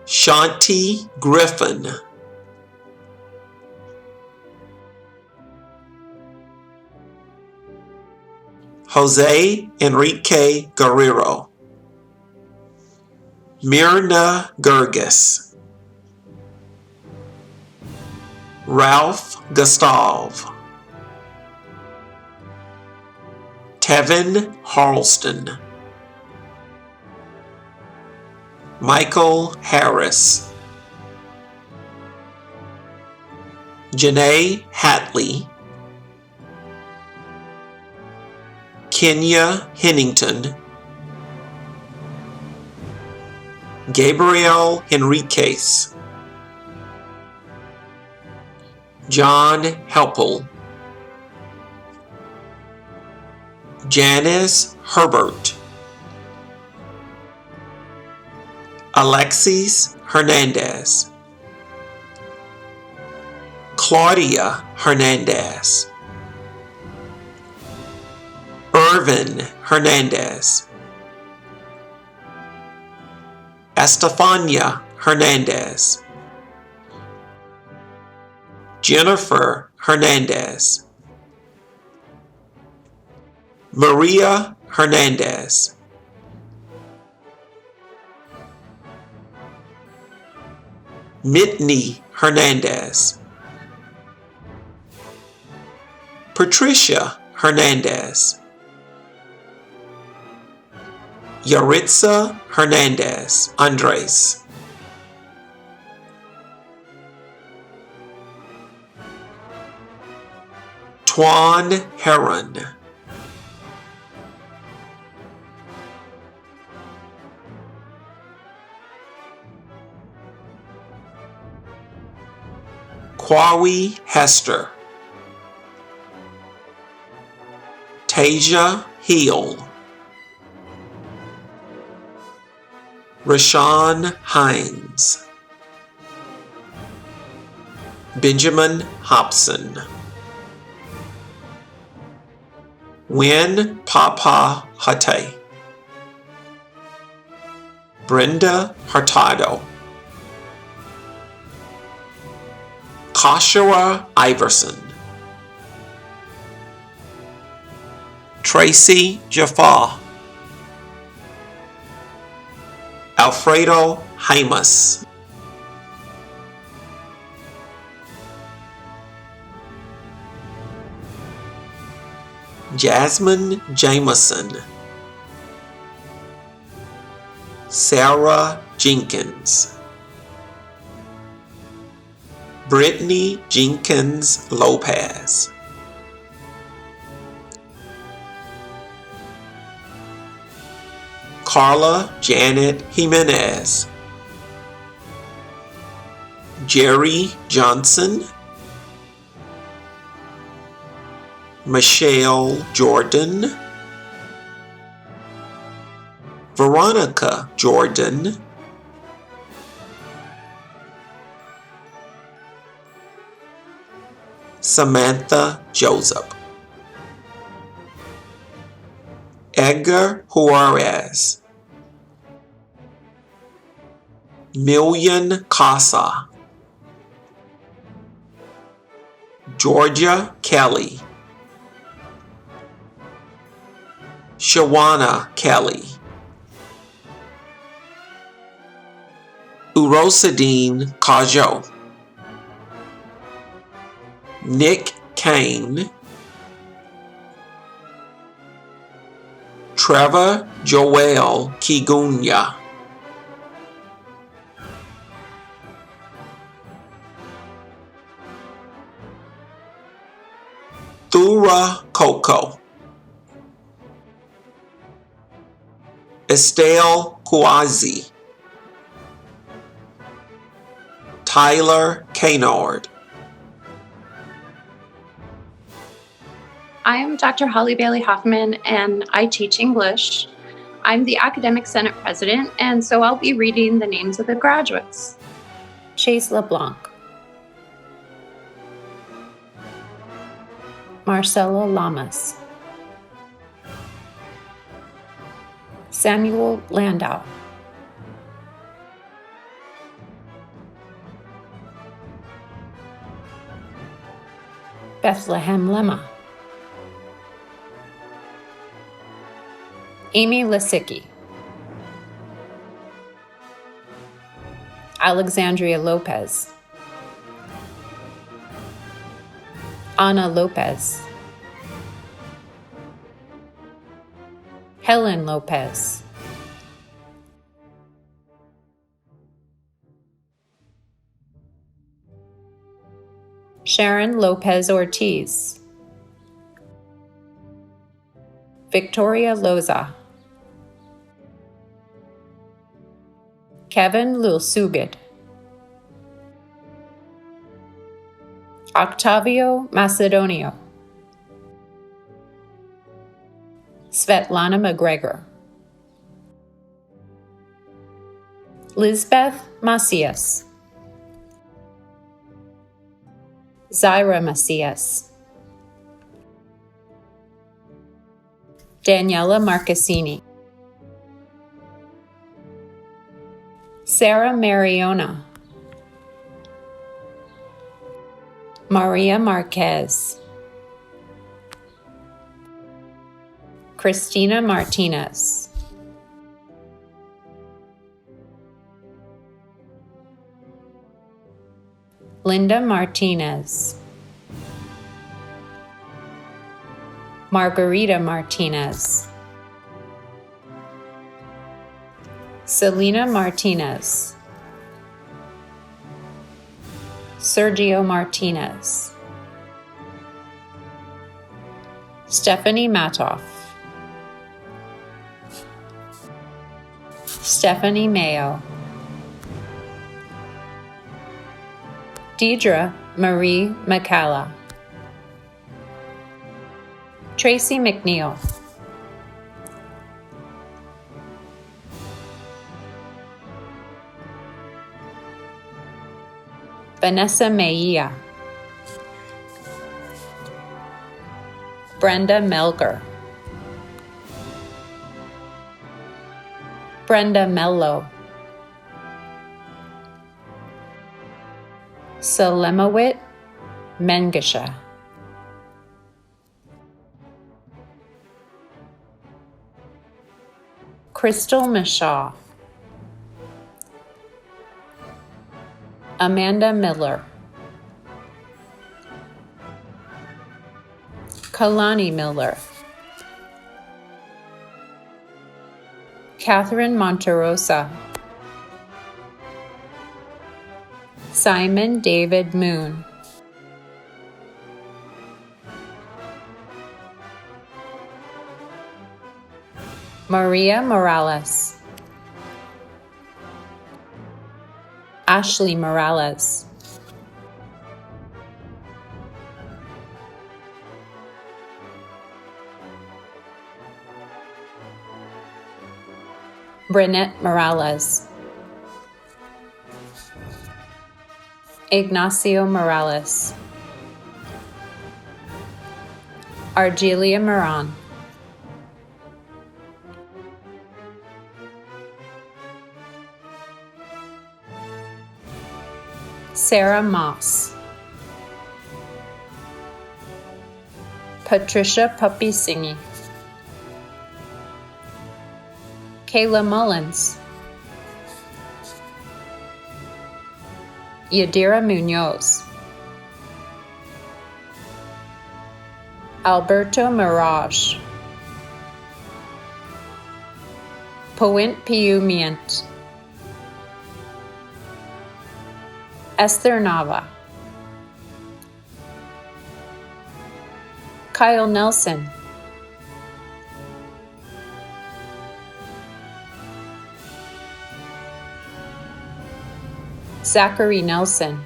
Shanti Griffin. Jose Enrique Guerrero. Mirna Gerges. Ralph Gustav. Tevin Harleston. Michael Harris. Janae Hatley. Kenya Hennington. Gabriel Henriquez. John Helpel. Janice Herbert. Alexis Hernandez. Claudia Hernandez. Irvin Hernandez. Estefania Hernandez. Jennifer Hernandez. Maria Hernandez. Mitney Hernandez. Patricia Hernandez. Yaritza Hernandez Andres. Twan Heron. Kwawi Hester. Tasia Hill. Rashawn Hines. Benjamin Hobson. Win Papa Hate. Brenda Hurtado. Kashara Iverson. Tracy Jaffa. Alfredo Jaimas. Jasmine Jameson. Sarah Jenkins. Brittany Jenkins Lopez. Carla Janet Jimenez. Jerry Johnson. Michelle Jordan. Veronica Jordan. Samantha Joseph. Edgar Juarez. Million Casa. Georgia Kelly, Shawana Kelly, Urosadine Kajo, Nick Kane, Trevor Joel Kigunya, Thura Coco, Estelle Kouazi, Tyler Kaynard. I am Dr. Holly Bailey Hoffman, and I teach English. I'm the Academic Senate President, and so I'll be reading the names of the graduates. Chase LeBlanc, Marcelo Lamas, Samuel Landau, Bethlehem Lemma, Amy Lisicki, Alexandria Lopez, Ana Lopez, Helen Lopez, Sharon Lopez Ortiz, Victoria Loza, Kevin Lulsugid, Octavio Macedonio, Svetlana McGregor, Lisbeth Macias, Zaira Macias, Daniela Marcassini, Sarah Mariona, Maria Marquez, Christina Martinez, Linda Martinez, Margarita Martinez, Selena Martinez, Sergio Martinez, Stephanie Matoff, Stephanie Mayo, Deidre Marie McCalla, Tracy McNeil, Vanessa Mejia, Brenda Melger, Brenda Mello, Salemawit Mengesha, Crystal Mishaw, Amanda Miller, Kalani Miller, Catherine Monterosa, Simon David Moon, Maria Morales, Ashley Morales, Brynette Morales, Ignacio Morales, Argelia Moran, Sarah Moss, Patricia Puppy Singy, Kayla Mullins, Yadira Munoz, Alberto Mirage, Powint Piumient, Esther Nava, Kyle Nelson, Zachary Nelson,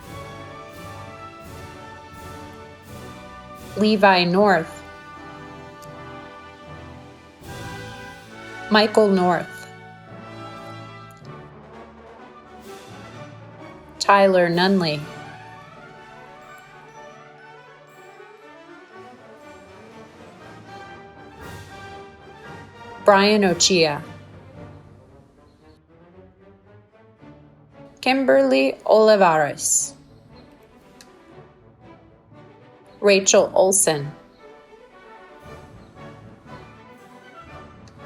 Levi North, Michael North, Tyler Nunley, Brian Ochia, Kimberly Olivares, Rachel Olson,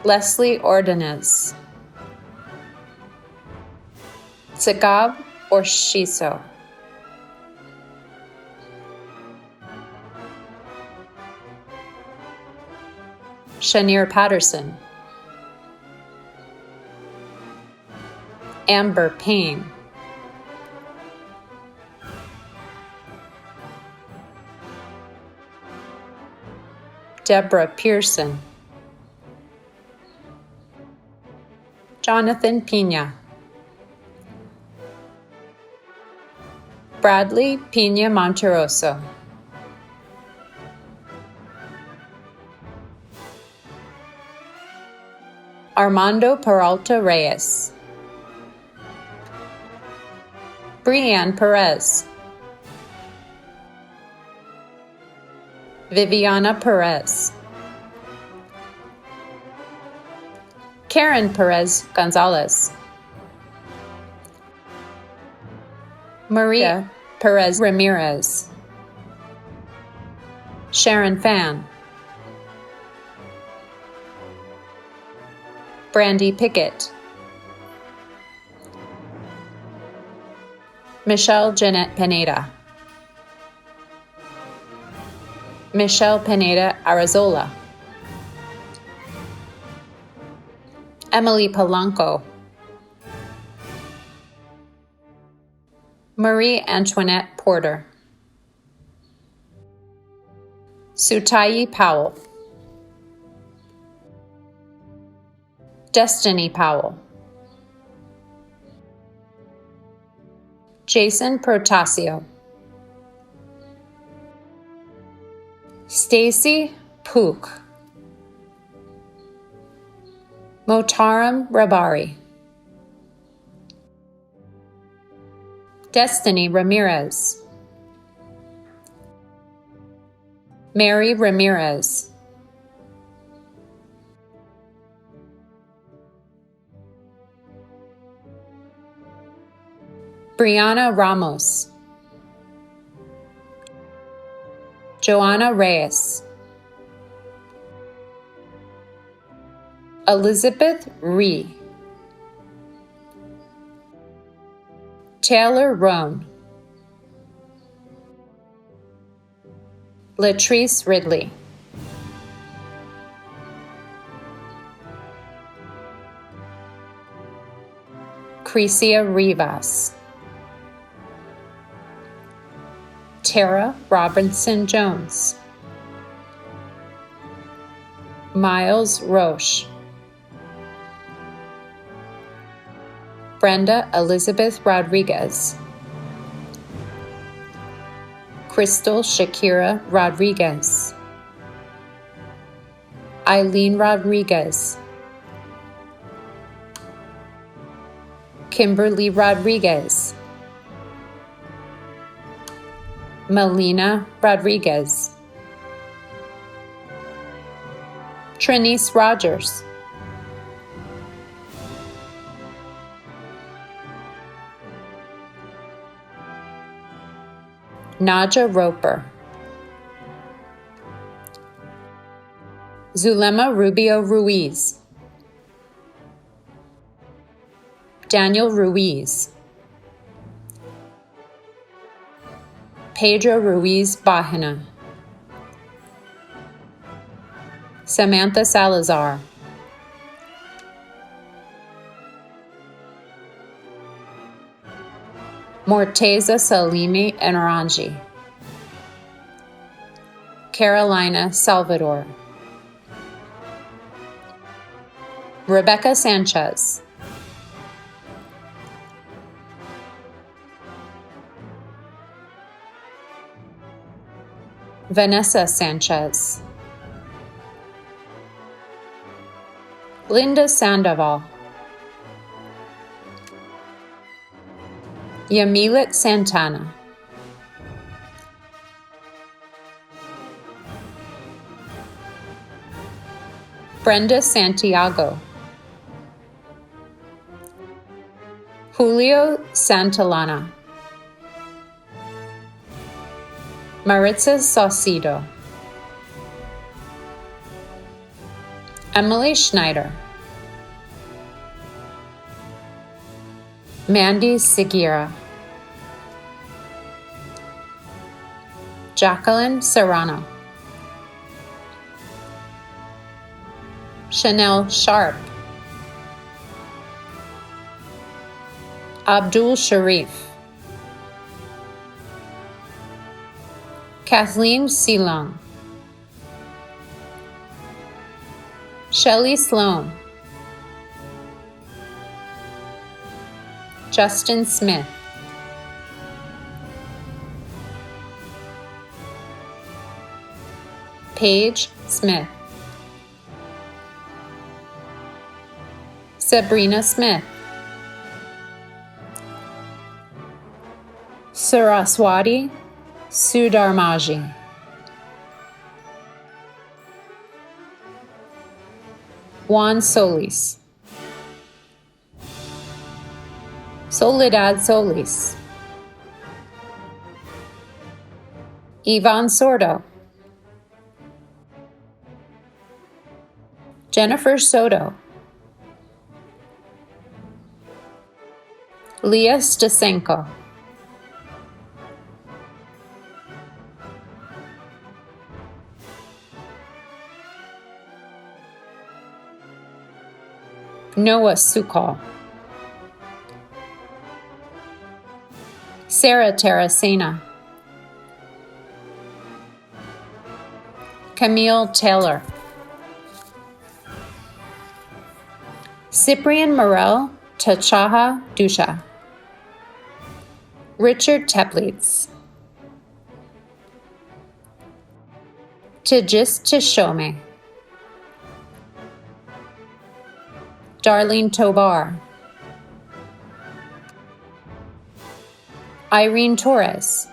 Leslie Ordonez, Sagab Orshiso, Shanier Patterson, Amber Payne, Deborah Pearson, Jonathan Pina, Bradley Pina Monteroso, Armando Peralta Reyes, Brianne Perez, Viviana Perez, Karen Perez Gonzalez, Maria Perez Ramirez, Sharon Fan, Brandy Pickett, Michelle Jeanette Pineda, Michelle Pineda Arazola, Emily Polanco, Marie Antoinette Porter, Sutayi Powell, Destiny Powell, Jason Protasio, Stacy Pook, Motaram Rabari, Destiny Ramirez, Mary Ramirez, Brianna Ramos, Joanna Reyes, Elizabeth Ree, Taylor Roan, Latrice Ridley, Crecia Rivas, Tara Robinson Jones, Miles Roche, Brenda Elizabeth Rodriguez, Crystal Shakira Rodriguez, Eileen Rodriguez, Kimberly Rodriguez, Melina Rodriguez, Trinice Rogers, Naja Roper, Zulema Rubio Ruiz, Daniel Ruiz, Pedro Ruiz Bahena, Samantha Salazar, Morteza Salimi Enaranji, Carolina Salvador, Rebecca Sanchez, Vanessa Sanchez, Linda Sandoval, Yamilet Santana, Brenda Santiago, Julio Santillana, Maritza Saucedo, Emily Schneider, Mandy Segura, Jacqueline Serrano, Chanel Sharp, Abdul Sharif, Kathleen Silong, Shelley Sloan, Justin Smith, Paige Smith, Sabrina Smith, Saraswati Sudarmaji, Juan Solis, Soledad Solis, Ivan Sordo, Jennifer Soto, Leah Stasenko, Noah Sukal, Sarah Terracena, Camille Taylor, Cyprian Morel Tachaha Dusha, Richard Teplitz, Tijis Tishome, Darlene Tobar, Irene Torres,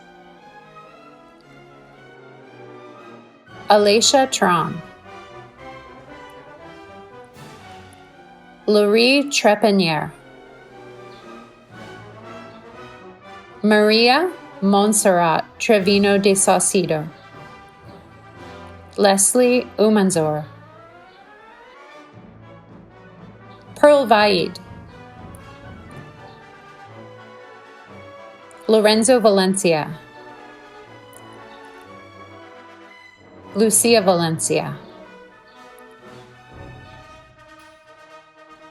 Alicia Tron, Laurie Trepanier, Maria Montserrat Trevino de Saucedo, Leslie Umanzor, Pearl Vaid, Lorenzo Valencia, Lucia Valencia,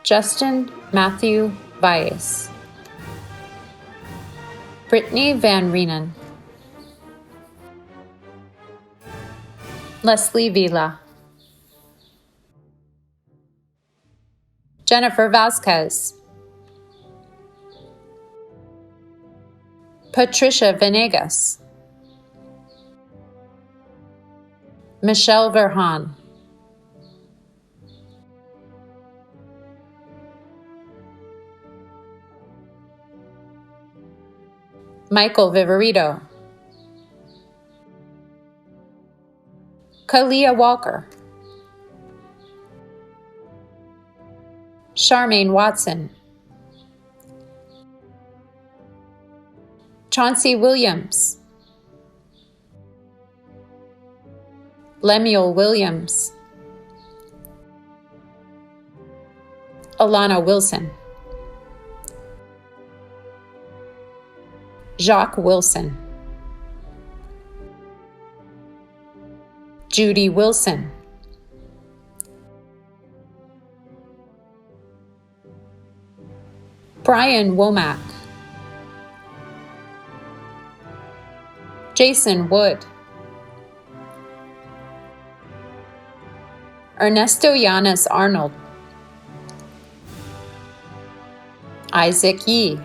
Justin Matthew Vias, Brittany Van Reenen, Leslie Vila, Jennifer Vasquez, Patricia Venegas, Michelle Verhan, Michael Viverito, Kalia Walker, Charmaine Watson, Chauncey Williams, Lemuel Williams, Alana Wilson. Jacques Wilson. Judy Wilson. Brian Womack. Jason Wood. Ernesto Yanis Arnold. Isaac Yee.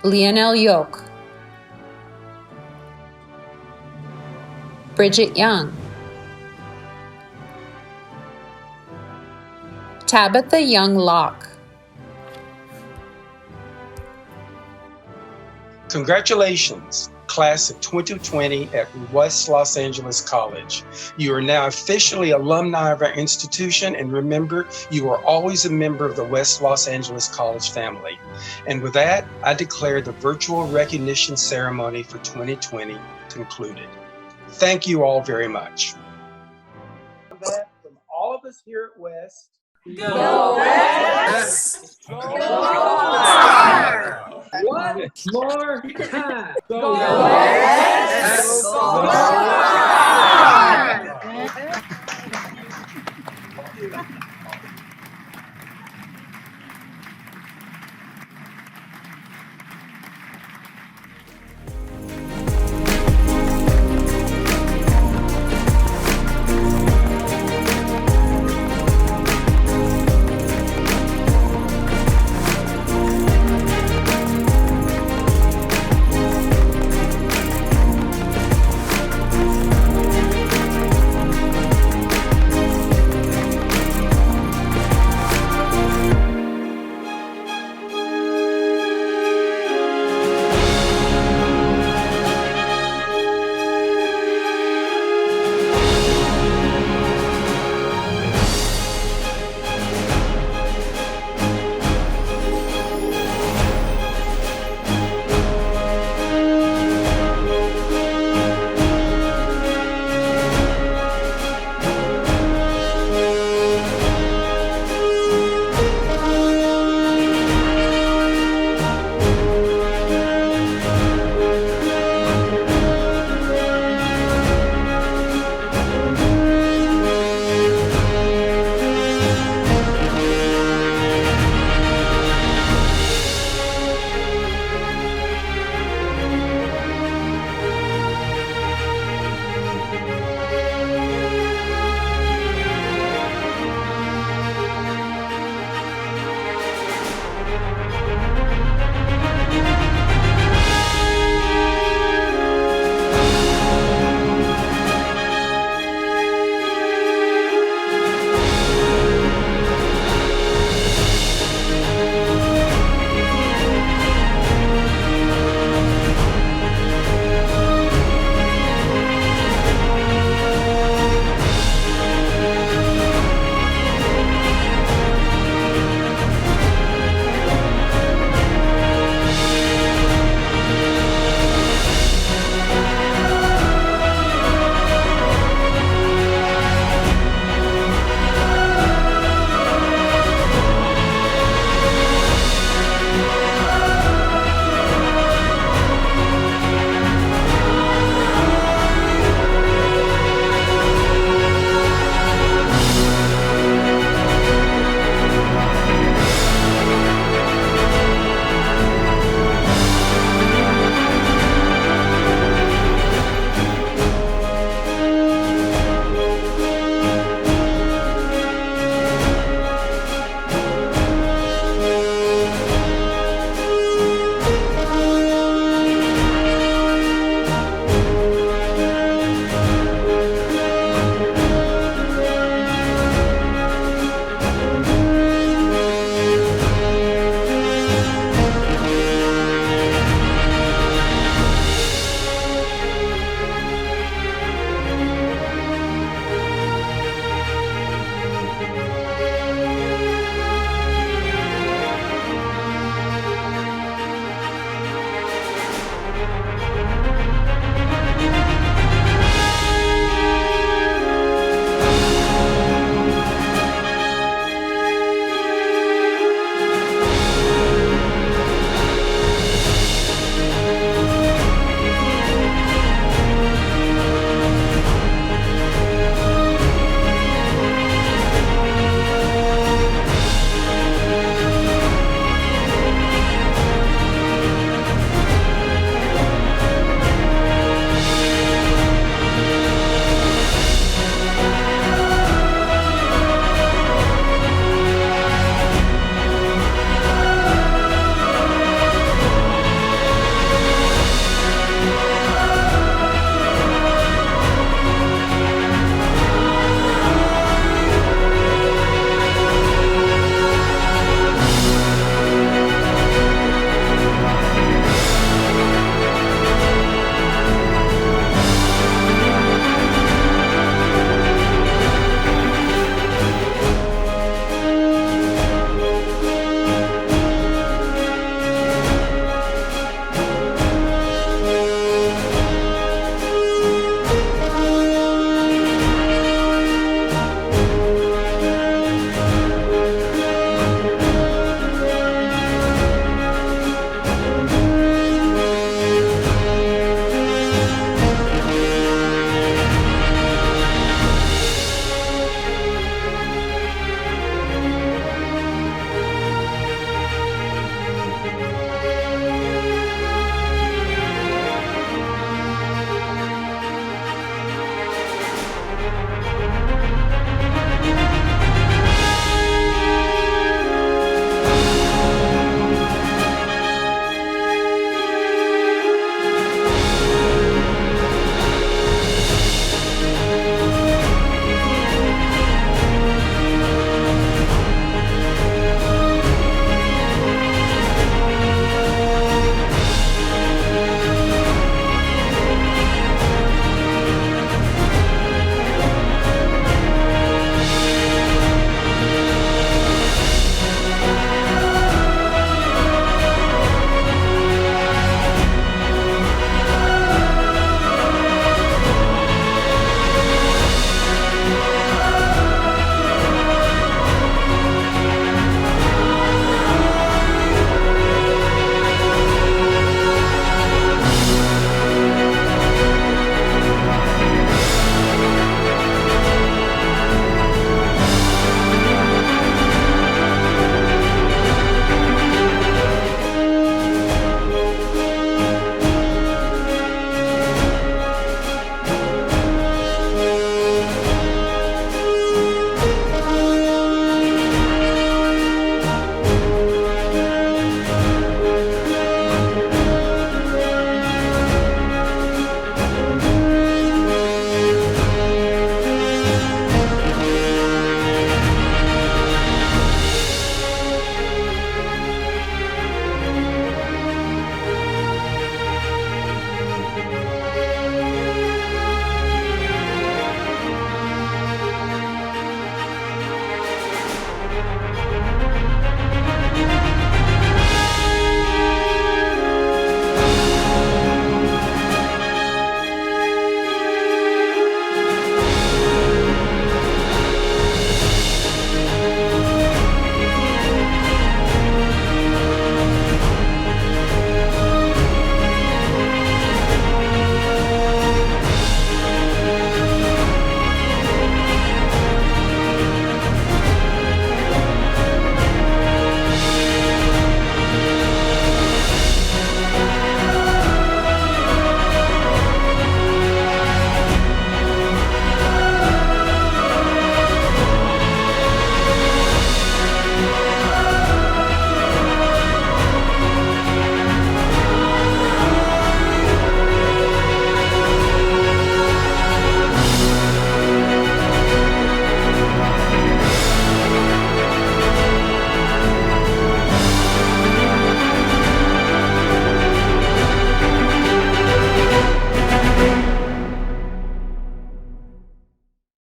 Lionel Yoke. Bridget Young. Tabitha Young Locke. Congratulations, class of 2020 at West Los Angeles College. You are now officially alumni of our institution, and remember, you are always a member of the West Los Angeles College family. And with that, I declare the virtual recognition ceremony for 2020 concluded. Thank you all very much. From all of us here at West, Go West! Go One more time. Go West! Go West!